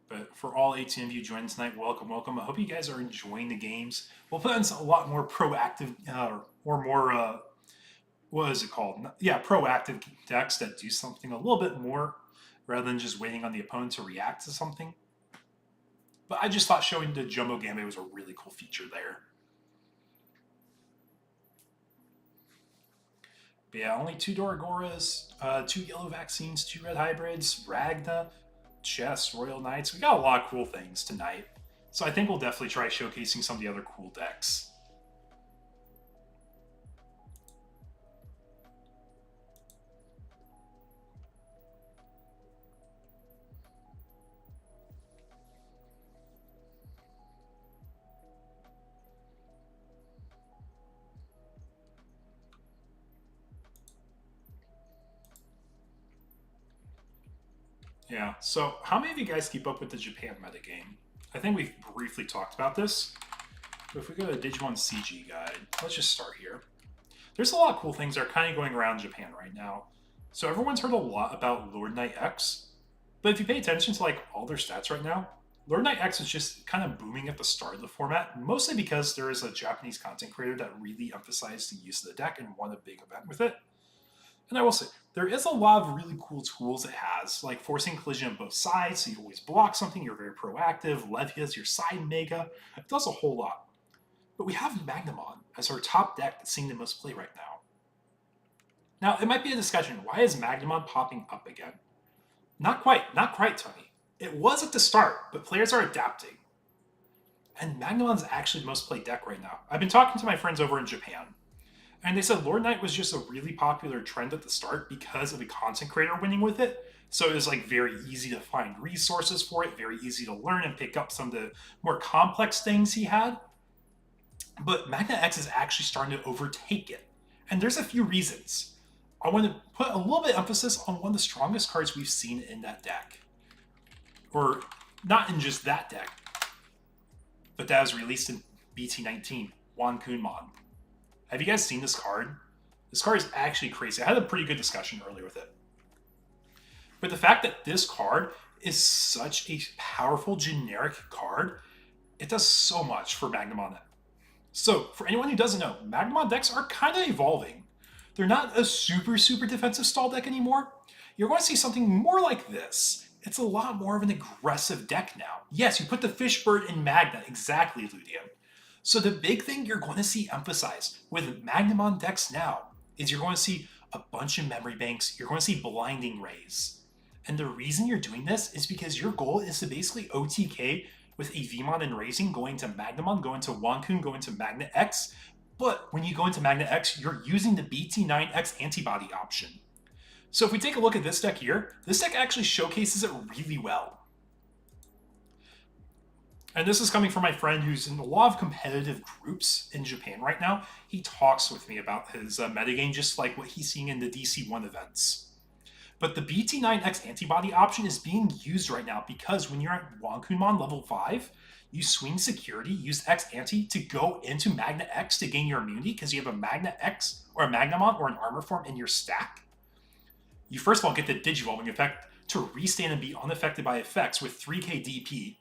But for all 18 of you joining tonight, welcome, welcome. I hope you guys are enjoying the games. We'll put in a lot more proactive, or more, what is it called? Yeah, proactive decks that do something a little bit more rather than just waiting on the opponent to react to something. But I just thought showing the Jumbo Gambit was a really cool feature there. But yeah, only 2 Dorogoras, 2 Yellow Vaccines, 2 Red Hybrids, Ragna, Chess, Royal Knights. We got a lot of cool things tonight. So I think we'll definitely try showcasing some of the other cool decks. Yeah, so how many of you guys keep up with the Japan metagame? I think we've briefly talked about this. But if we go to the Digimon CG guide, let's just start here. There's a lot of cool things that are kind of going around Japan right now. So everyone's heard a lot about Lord Knight X, but if you pay attention to like all their stats right now, Lord Knight X was just kind of booming at the start of the format, mostly because there is a Japanese content creator that really emphasized the use of the deck and won a big event with it. And I will say, there is a lot of really cool tools it has, like forcing collision on both sides, so you always block something, you're very proactive, Levy is your side mega, it does a whole lot. But we have Magnamon as our top deck that's seeing the most play right now. Now, it might be a discussion, why is Magnamon popping up again? Not quite, Tony. It was at the start, but players are adapting. And Magnamon's actually the most played deck right now. I've been talking to my friends over in Japan, and they said Lord Knight was just a really popular trend at the start because of the content creator winning with it. So it was like very easy to find resources for it, very easy to learn and pick up some of the more complex things he had. But Magna X is actually starting to overtake it. And there's a few reasons. I want to put a little bit of emphasis on one of the strongest cards we've seen in that deck. Or not in just that deck, but that was released in BT17, Wankunmon. Have you guys seen this card? This card is actually crazy. I had a pretty good discussion earlier with it. But the fact that this card is such a powerful generic card, it does so much for Magnamon. So, for anyone who doesn't know, Magnamon decks are kind of evolving. They're not a super defensive stall deck anymore. You're going to see something more like this. It's a lot more of an aggressive deck now. Yes, you put the Fishbird in Magna, exactly, Ludium. So the big thing you're going to see emphasized with Magnamon decks now is you're going to see a bunch of memory banks, you're going to see blinding rays. And the reason you're doing this is because your goal is to basically OTK with a Vmon and Raising going to Magnamon, going to Wankun, going to Magna X. But when you go into Magna X, you're using the BT9X antibody option. So if we take a look at this deck here, this deck actually showcases it really well. And this is coming from my friend who's in a lot of competitive groups in Japan right now. He talks with me about his metagame, just like what he's seeing in the DC1 events. But the BT9X antibody option is being used right now because when you're at Wankunmon level 5, you swing security, use X anti to go into Magna X to gain your immunity because you have a Magna X or a Magnamon or an armor form in your stack. You first of all get the Digivolving effect to restand and be unaffected by effects with 3k DP.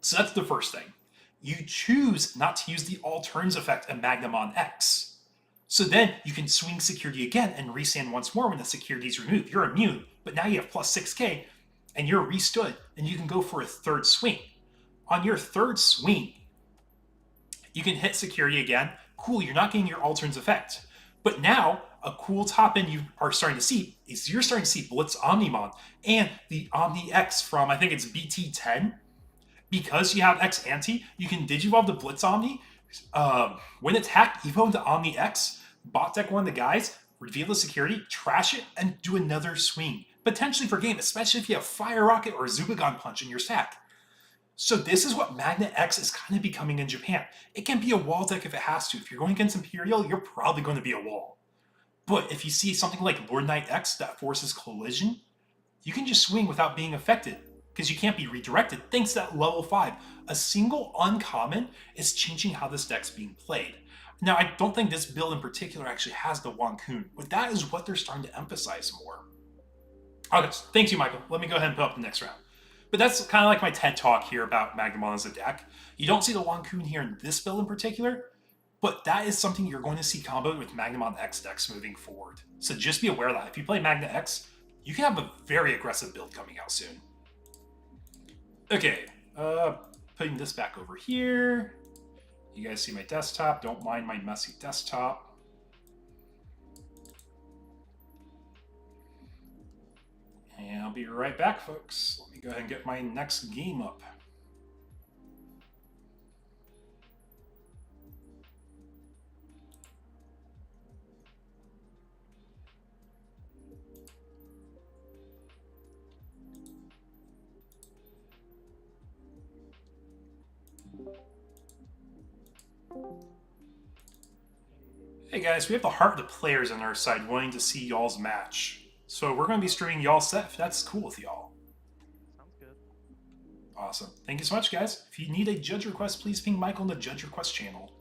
So that's the first thing. You choose not to use the All Turns effect of Magnamon X. So then you can swing security again and restand once more when the security is removed. You're immune, but now you have plus 6k and you're restood and you can go for a third swing. On your third swing, you can hit security again. Cool, you're not getting your All Turns effect. But now, a cool top end you are starting to see is you're starting to see Blitz Omnimon and the Omni X from, I think it's BT10. Because you have X anti, you can Digivolve the Blitz Omni, when attack, Evo into Omni X, bot deck one of the guys, reveal the security, trash it, and do another swing. Potentially for game, especially if you have Fire Rocket or Zubagon Punch in your stack. So this is what Magna X is kind of becoming in Japan. It can be a wall deck if it has to. If you're going against Imperial, you're probably going to be a wall. But if you see something like Lord Knight X that forces collision, you can just swing without being affected because you can't be redirected thanks to that level 5. A single uncommon is changing how this deck's being played. Now, I don't think this build in particular actually has the Wankun, but that is what they're starting to emphasize more. Okay, thank you, Michael. Let me go ahead and put up the next round. But that's kind of like my TED talk here about Magnamon as a deck. You don't see the Wankun here in this build in particular, but that is something you're going to see comboed with Magnamon X decks moving forward. So just be aware of that. If you play Magna X, you can have a very aggressive build coming out soon. Okay, putting this back over here. You guys see my desktop. Don't mind my messy desktop. And I'll be right back, folks. Let me go ahead and get my next game up. Hey guys, we have the heart of the players on our side wanting to see y'all's match. So we're going to be streaming y'all's set if that's cool with y'all. Sounds good. Awesome. Thank you so much, guys. If you need a judge request, please ping Michael in the judge request channel.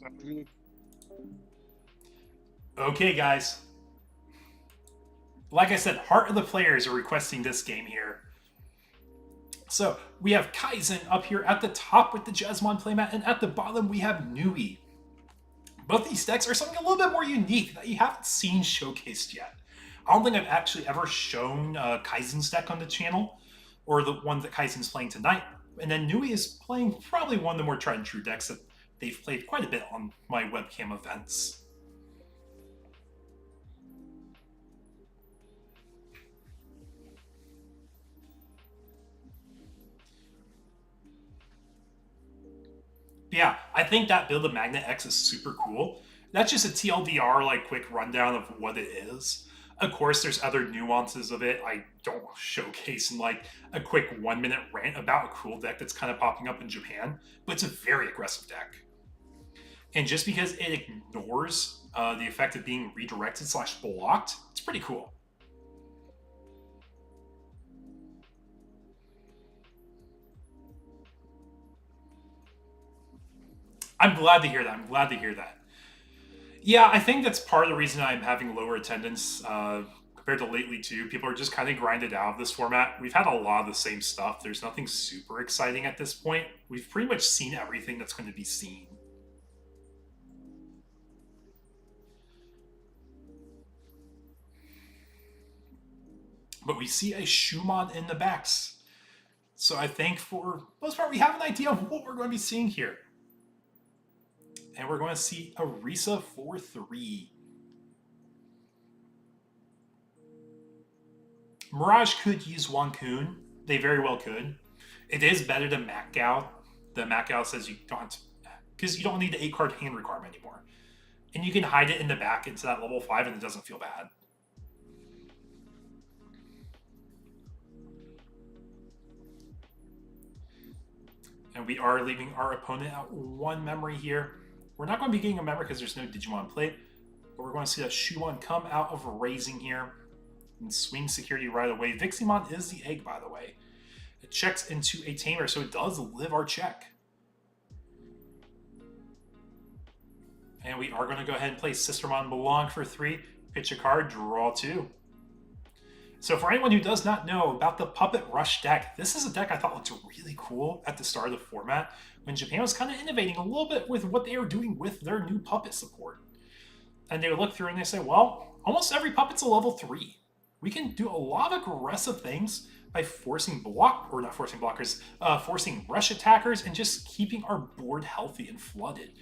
Alright. Okay, guys. Like I said, heart of the players are requesting this game here. So we have Kaizen up here at the top with the Jesmon playmat, and at the bottom we have Nui. Both these decks are something a little bit more unique that you haven't seen showcased yet. I don't think I've actually ever shown Kaizen's deck on the channel, or the one that Kaizen's playing tonight. And then Nui is playing probably one of the more tried and true decks that they've played quite a bit on my webcam events. Yeah, I think that build of Magnet X is super cool. That's just a TLDR, like, quick rundown of what it is. Of course, there's other nuances of it I don't showcase in, like, a quick 1-minute rant about a cool deck that's kind of popping up in Japan, but it's a very aggressive deck. And just because it ignores the effect of being redirected / blocked, it's pretty cool. I'm glad to hear that. I'm glad to hear that. Yeah, I think that's part of the reason I'm having lower attendance compared to lately, too. People are just kind of grinded out of this format. We've had a lot of the same stuff. There's nothing super exciting at this point. We've pretty much seen everything that's going to be seen. But we see a Schumann in the backs. So I think for the most part, we have an idea of what we're going to be seeing here. And we're going to see a Risa 4-3. Mirage could use Wankun. They very well could. It is better than Macgao. The Macgao says you don't, because you don't need the 8-card hand requirement anymore. And you can hide it in the back into that level 5 and it doesn't feel bad. And we are leaving our opponent at 1 memory here. We're not going to be getting a memory because there's no Digimon plate, but we're going to see that Shuon come out of raising here and swing security right away. Viximon is the egg, by the way. It checks into a Tamer, so it does live our check. And we are going to go ahead and play Sistermon Belong for 3, pitch a card, draw 2. So for anyone who does not know about the Puppet Rush deck, this is a deck I thought looked really cool at the start of the format when Japan was kind of innovating a little bit with what they were doing with their new puppet support. And they would look through and they say, well, almost every puppet's a level 3. We can do a lot of aggressive things by forcing forcing rush attackers and just keeping our board healthy and flooded.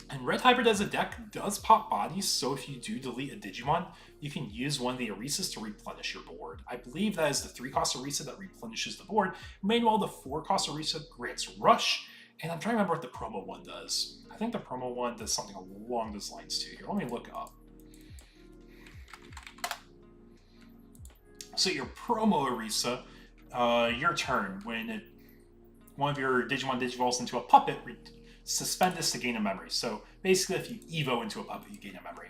And Red Hybrid as a deck does pop bodies, so if you do delete a Digimon, you can use one of the Orisas to replenish your board. I believe that is the 3-cost Orisa that replenishes the board. Meanwhile, the 4-cost Orisa grants Rush, and I'm trying to remember what the promo one does. I think the promo one does something along those lines too. Here, let me look up. So your promo Orisa, your turn, when one of your Digimon digivolves into a puppet, suspend this to gain a memory. So basically, if you Evo into a puppet, you gain a memory.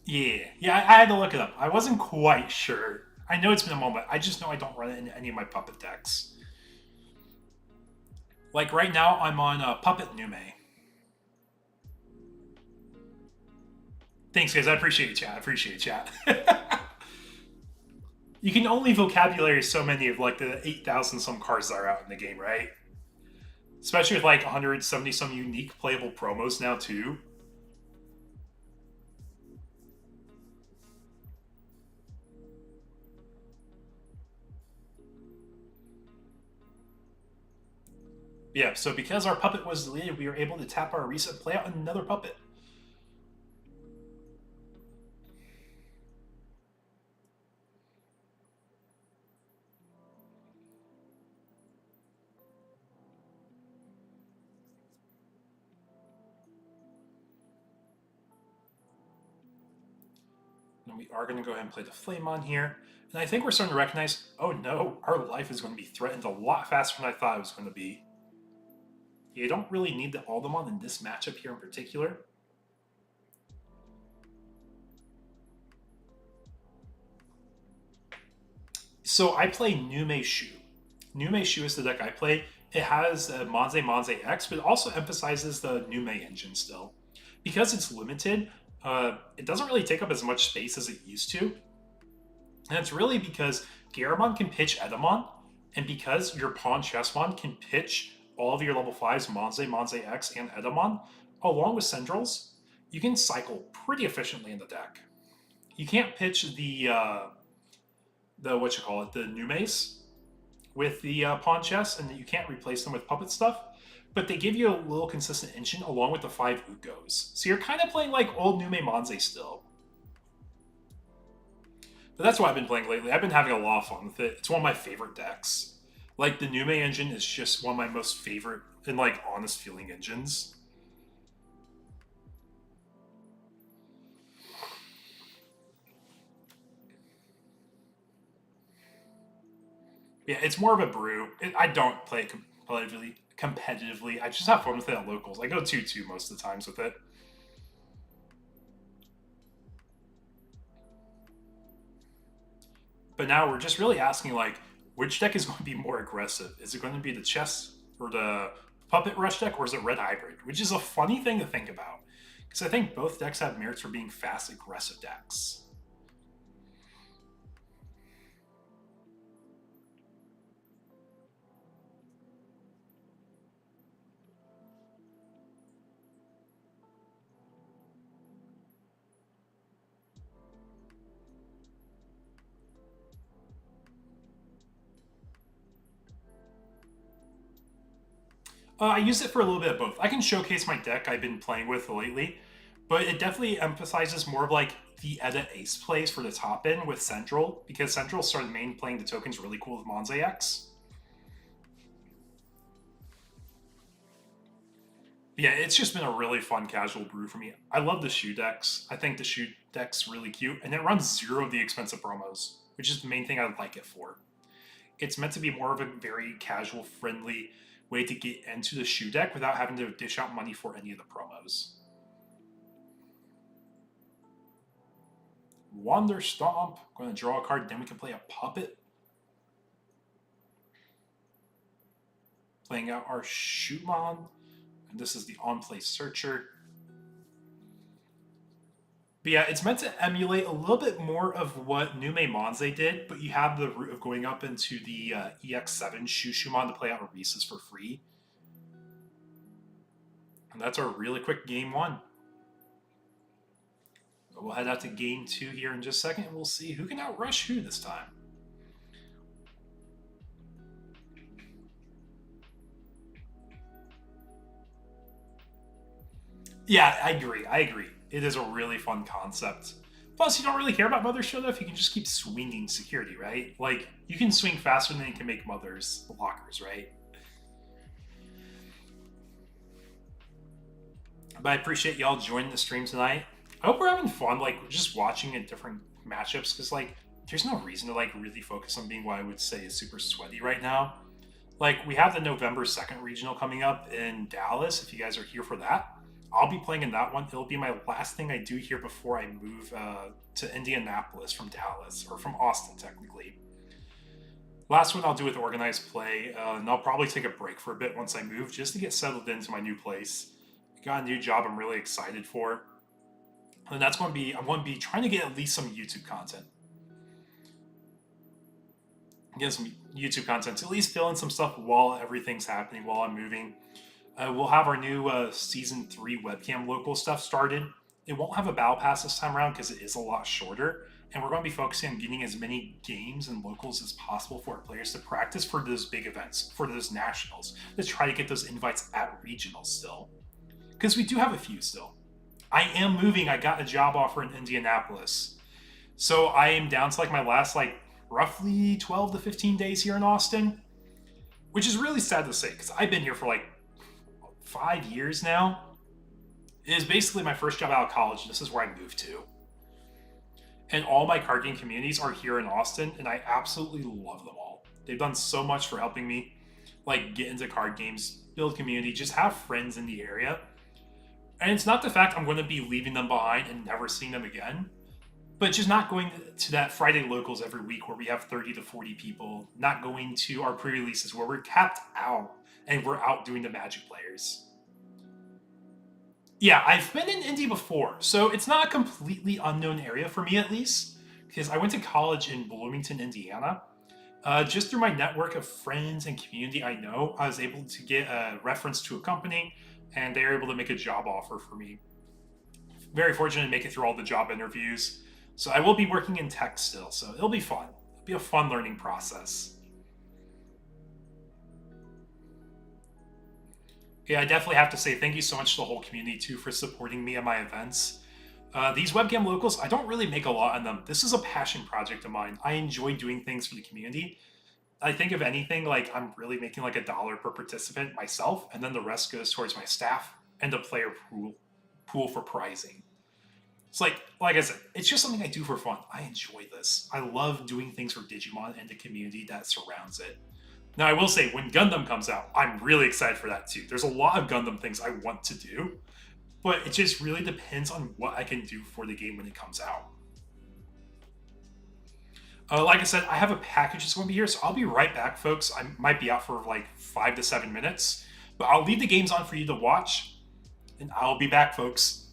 Yeah, I had to look it up. I wasn't quite sure. I know it's been a moment. I just know I don't run it in any of my puppet decks. Like right now, I'm on Puppet Nume. Thanks, guys. I appreciate it, chat. I appreciate it, chat. You can only vocabulary so many of like the 8,000 some cards that are out in the game, right? Especially with like 170 some unique playable promos now too. Yeah, so because our puppet was deleted, we were able to tap our reset, play out another puppet. And we are going to go ahead and play the Flame on here. And I think we're starting to recognize, oh no, our life is going to be threatened a lot faster than I thought it was going to be. You don't really need the Aldemon in this matchup here in particular. So I play Nume Shu. Nume Shu is the deck I play. It has Manze X, but it also emphasizes the Nume engine still. Because it's limited, it doesn't really take up as much space as it used to. And it's really because Garamon can pitch Edamon, and because your pawn Chessmon can pitch all of your level 5s, Manze X, and Edamon, along with Centrals, you can cycle pretty efficiently in the deck. You can't pitch the the Numes with the pawn chess, and you can't replace them with puppet stuff. But they give you a little consistent engine along with the 5 Ugos. So you're kind of playing like old Nume Manze still. But that's what I've been playing lately. I've been having a lot of fun with it. It's one of my favorite decks. Like, the Nume engine is just one of my most favorite and, like, honest feeling engines. Yeah, it's more of a brew. I don't play it competitively. I just have fun with it at locals. I go 2-2 most of the times with it. But now we're just really asking, like, which deck is going to be more aggressive? Is it going to be the chess or the puppet rush deck, or is it red hybrid? Which is a funny thing to think about, because I think both decks have merits for being fast, aggressive decks. I use it for a little bit of both. I can showcase my deck I've been playing with lately, but it definitely emphasizes more of like the Edda Ace plays for the top end with Central, because Central started main playing the tokens really cool with Manze X. Yeah, it's just been a really fun casual brew for me. I love the Shu decks. I think the Shu deck's really cute, and it runs 0 of the expensive promos, which is the main thing I like it for. It's meant to be more of a very casual, friendly way to get into the Shu deck without having to dish out money for any of the promos. Wander Stomp. Going to draw a card, then we can play a puppet. Playing out our Shumon. And this is the on-play Searcher. But yeah, it's meant to emulate a little bit more of what Nume Manze did, but you have the route of going up into the EX7 Shumon to play out Orisas for free. And that's our really quick game 1. We'll head out to game 2 here in just a second, and we'll see who can outrush who this time. Yeah, I agree. It is a really fun concept. Plus, you don't really care about Mother Show if you can just keep swinging security, right? Like, you can swing faster than you can make Mother's blockers, right? But I appreciate y'all joining the stream tonight. I hope we're having fun, like, just watching at different matchups, because, like, there's no reason to, like, really focus on being what I would say is super sweaty right now. Like, we have the November 2nd regional coming up in Dallas, if you guys are here for that. I'll be playing in that one. It'll be my last thing I do here before I move to Indianapolis from Dallas, or from Austin, technically. Last one I'll do with organized play, and I'll probably take a break for a bit once I move, just to get settled into my new place. Got a new job I'm really excited for. And that's going to be, I'm going to be trying to get at least some YouTube content. Get some YouTube content to at least fill in some stuff while everything's happening, while I'm moving. We'll have our new Season 3 webcam local stuff started. It won't have a battle pass this time around because it is a lot shorter. And we're going to be focusing on getting as many games and locals as possible for our players to practice for those big events, for those nationals. Let's try to get those invites at regionals still. Because we do have a few still. I am moving. I got a job offer in Indianapolis. So I am down to like my last like roughly 12 to 15 days here in Austin. Which is really sad to say because I've been here for like 5 years now. It is basically my first job out of college. This is where I moved to. And all my card game communities are here in Austin, and I absolutely love them all. They've done so much for helping me, like, get into card games, build community, just have friends in the area. And it's not the fact I'm going to be leaving them behind and never seeing them again. But just not going to that Friday locals every week where we have 30 to 40 people, not going to our pre-releases where we're capped out and we're out doing the Magic players. Yeah, I've been in Indy before, so it's not a completely unknown area for me at least, because I went to college in Bloomington, Indiana. Just through my network of friends and community I know, I was able to get a reference to a company, and they were able to make a job offer for me. Very fortunate to make it through all the job interviews. So I will be working in tech still, so it'll be fun. It'll be a fun learning process. Yeah, I definitely have to say thank you so much to the whole community too for supporting me at my events. These webcam locals, I don't really make a lot on them. This is a passion project of mine. I enjoy doing things for the community. I think if anything, like I'm really making like $1 per participant myself, and then the rest goes towards my staff and the player pool for prizing. It's like I said, it's just something I do for fun. I enjoy this. I love doing things for Digimon and the community that surrounds it. Now, I will say, when Gundam comes out, I'm really excited for that too. There's a lot of Gundam things I want to do, but it just really depends on what I can do for the game when it comes out. Like I said, I have a package that's going to be here, so I'll be right back, folks. I might be out for like 5 to 7 minutes, but I'll leave the games on for you to watch, and I'll be back, folks.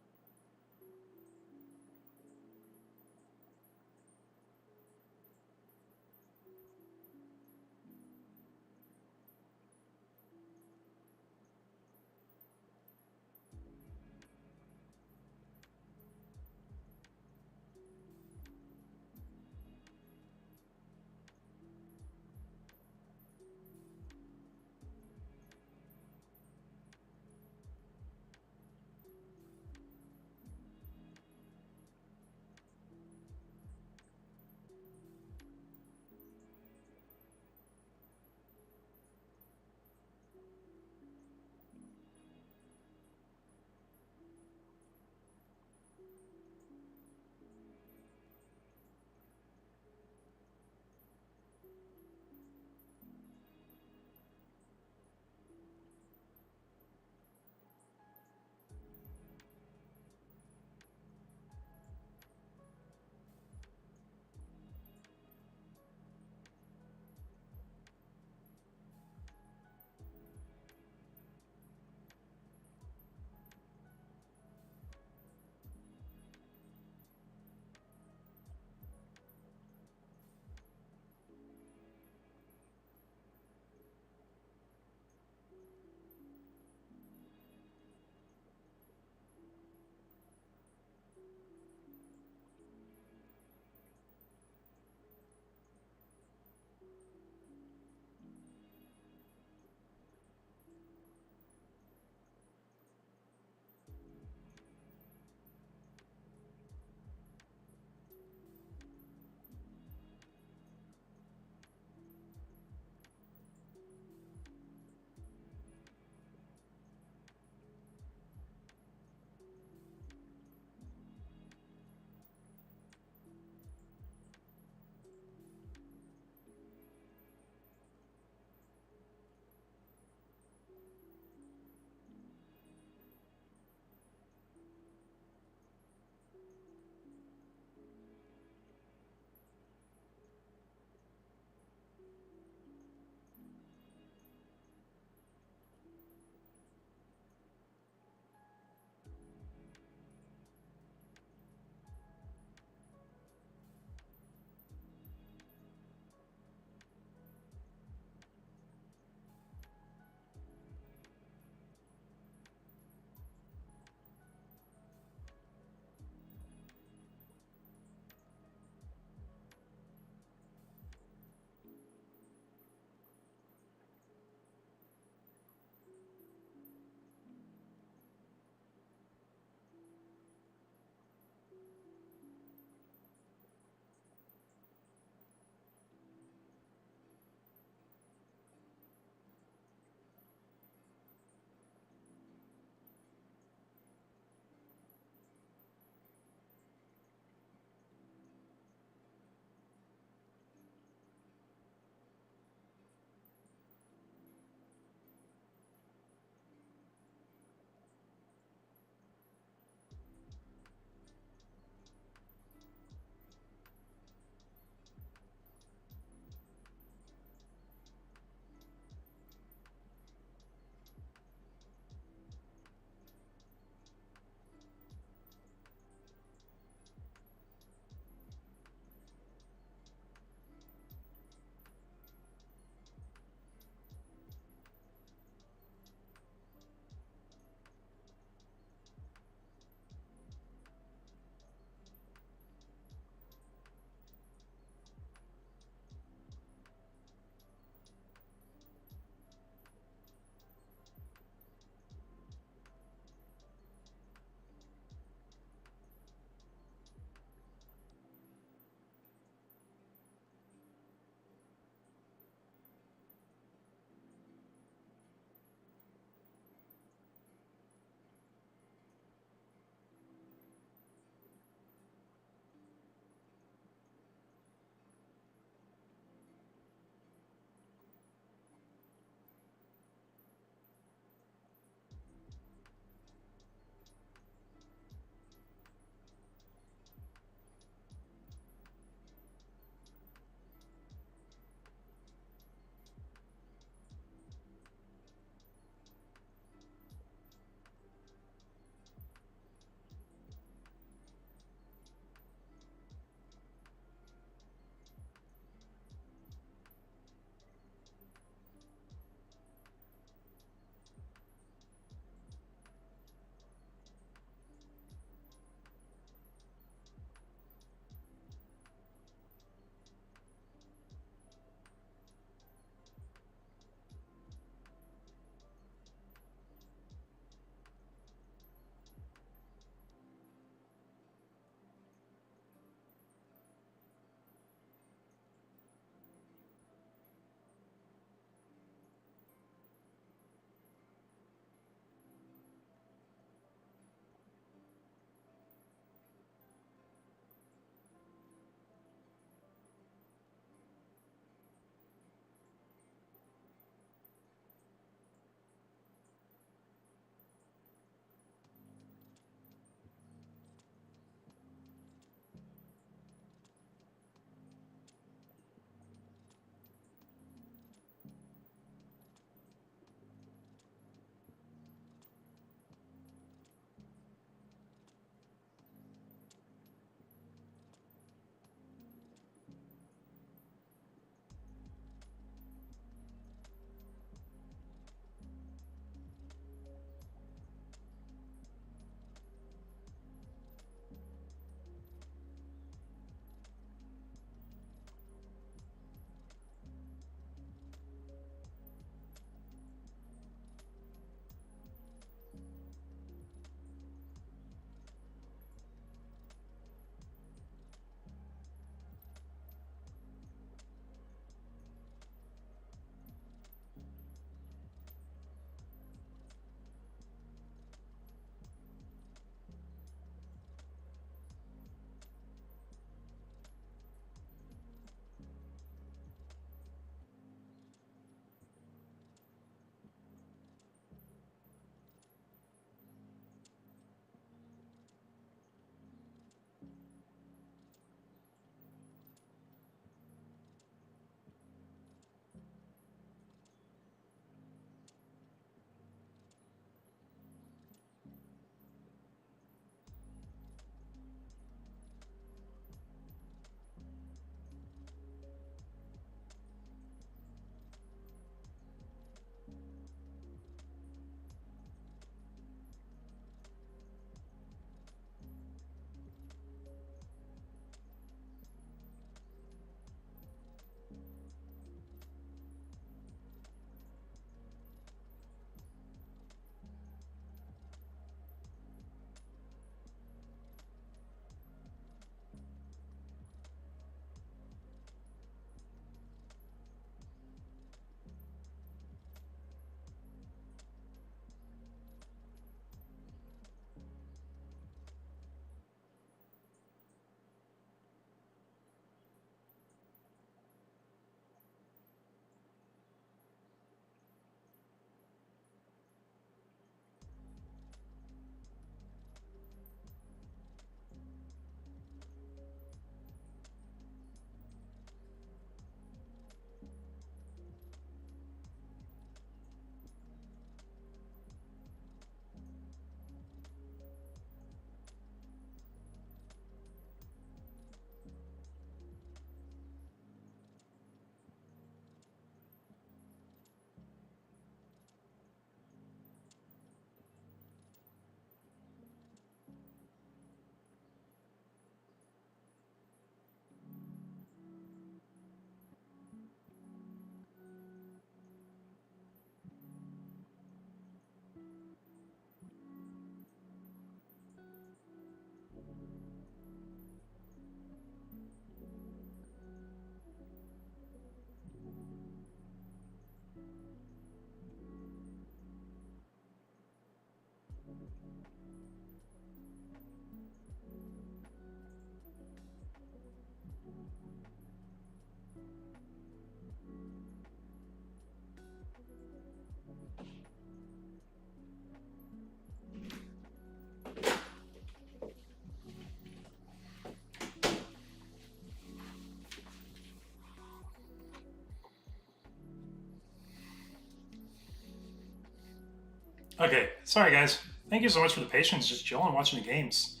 Okay, sorry guys. Thank you so much for the patience, just chilling, watching the games.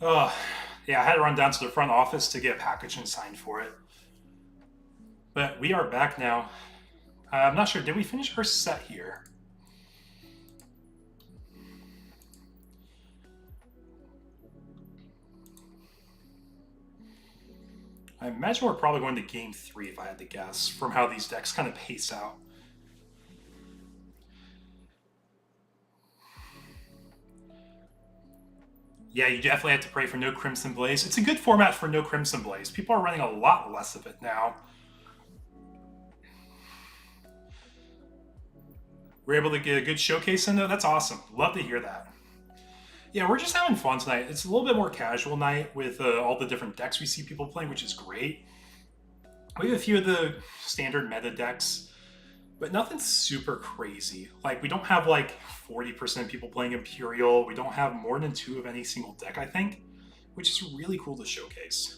Oh, yeah, I had to run down to the front office to get a package and signed for it. But we are back now. I'm not sure, did we finish our set here? I imagine we're probably going to game 3 if I had to guess, from how these decks kind of pace out. Yeah, you definitely have to pray for no Crimson Blaze. It's a good format for no Crimson Blaze. People are running a lot less of it now. We're able to get a good showcase in though. That's awesome. Love to hear that. Yeah, we're just having fun tonight. It's a little bit more casual night with all the different decks we see people playing, which is great. We have a few of the standard meta decks, but nothing super crazy. Like, we don't have like 40% people playing Imperial. We don't have more than 2 of any single deck, I think, which is really cool to showcase.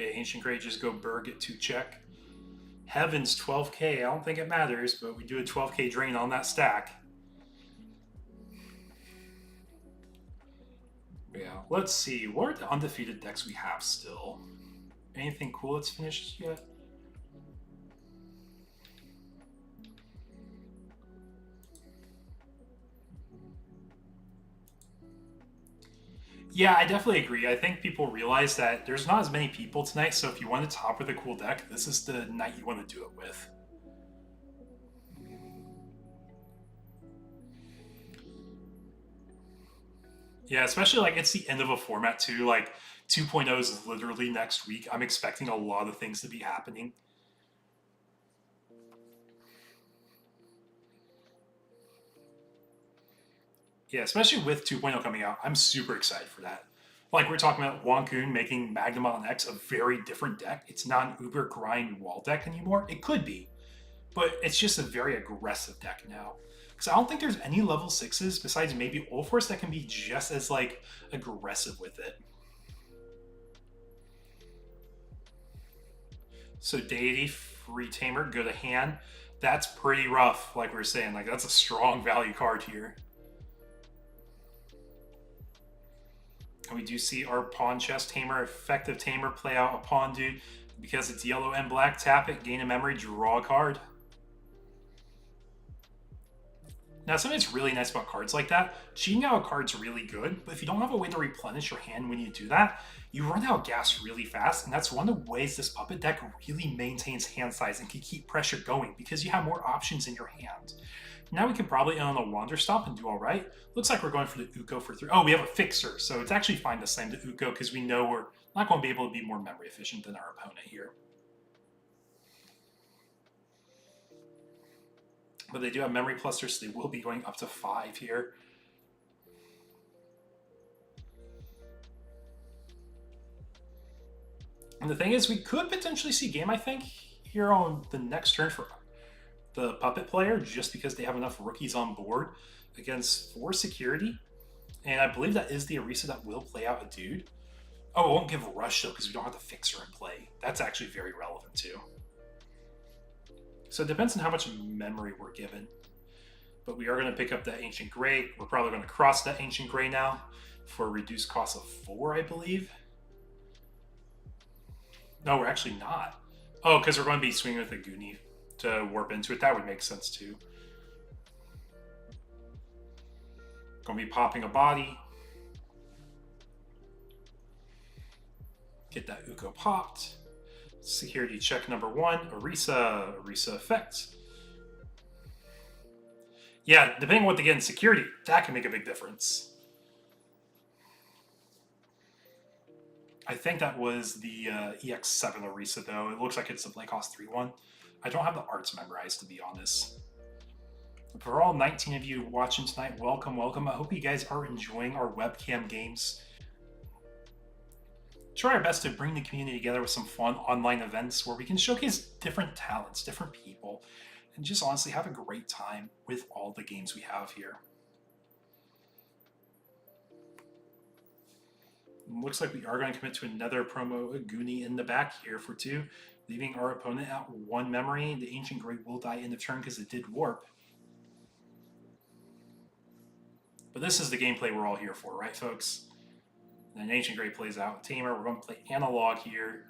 Ancient Grey just go Berg at 2 check. Heavens 12k. I don't think it matters, but we do a 12k drain on that stack. Yeah, let's see. What are the undefeated decks we have still? Anything cool that's finished yet? Yeah, I definitely agree. I think people realize that there's not as many people tonight, so if you want to top with a cool deck, this is the night you want to do it with. Yeah, especially like it's the end of a format too. Like 2.0 is literally next week. I'm expecting a lot of things to be happening. Yeah, especially with 2.0 coming out, I'm super excited for that. Like we're talking about Wankun making Magnamon X a very different deck. It's not an uber grind wall deck anymore. It could be, but it's just a very aggressive deck now. Because I don't think there's any level 6s besides maybe Ulforce that can be just as like aggressive with it. So Deity, Free Tamer, go to hand. That's pretty rough, like we were saying. Like that's a strong value card here. And we do see our Pawn Chest Tamer, effective Tamer, play out a Pawn Dude. Because it's yellow and black, tap it, gain a memory, draw a card. Now, something that's really nice about cards like that, cheating out a card's really good, but if you don't have a way to replenish your hand when you do that, you run out of gas really fast, and that's one of the ways this puppet deck really maintains hand size and can keep pressure going, because you have more options in your hand. Now we can probably end on a Wander Stomp and do all right. Looks like we're going for the Uko for 3. Oh, we have a Fixer, so it's actually fine to slam the Uko because we know we're not going to be able to be more memory efficient than our opponent here. But they do have memory clusters, so they will be going up to 5 here. And the thing is, we could potentially see game, I think, here on the next turn for the puppet player, just because they have enough rookies on board against 4 security. And I believe that is the Orisa that will play out a dude. Oh, it won't give a rush though, because we don't have the Fixer in play. That's actually very relevant too. So it depends on how much memory we're given. But we are going to pick up that Ancient Grey. We're probably going to cross that Ancient Grey now for a reduced cost of 4, I believe. No, we're actually not. Oh, because we're going to be swinging with a Goonie to warp into it. That would make sense too. Going to be popping a body. Get that Uko popped. Security check number 1. Orisa effect. Yeah, depending on what they get in security, that can make a big difference. I think that was the EX7 Orisa, though. It looks like it's the play cost 3-1. I don't have the arts memorized, to be honest. For all 19 of you watching tonight, welcome, welcome. I hope you guys are enjoying our webcam games. try our best to bring the community together with some fun online events where we can showcase different talents, different people, and just honestly have a great time with all the games we have here. Looks like we are going to commit to another promo Goonie in the back here for 2, leaving our opponent at 1 memory. The Ancient Grey will die in the turn because it did warp. But this is the gameplay we're all here for, right, folks? And then Ancient Grey plays out. Tamer, we're going to play Analog here.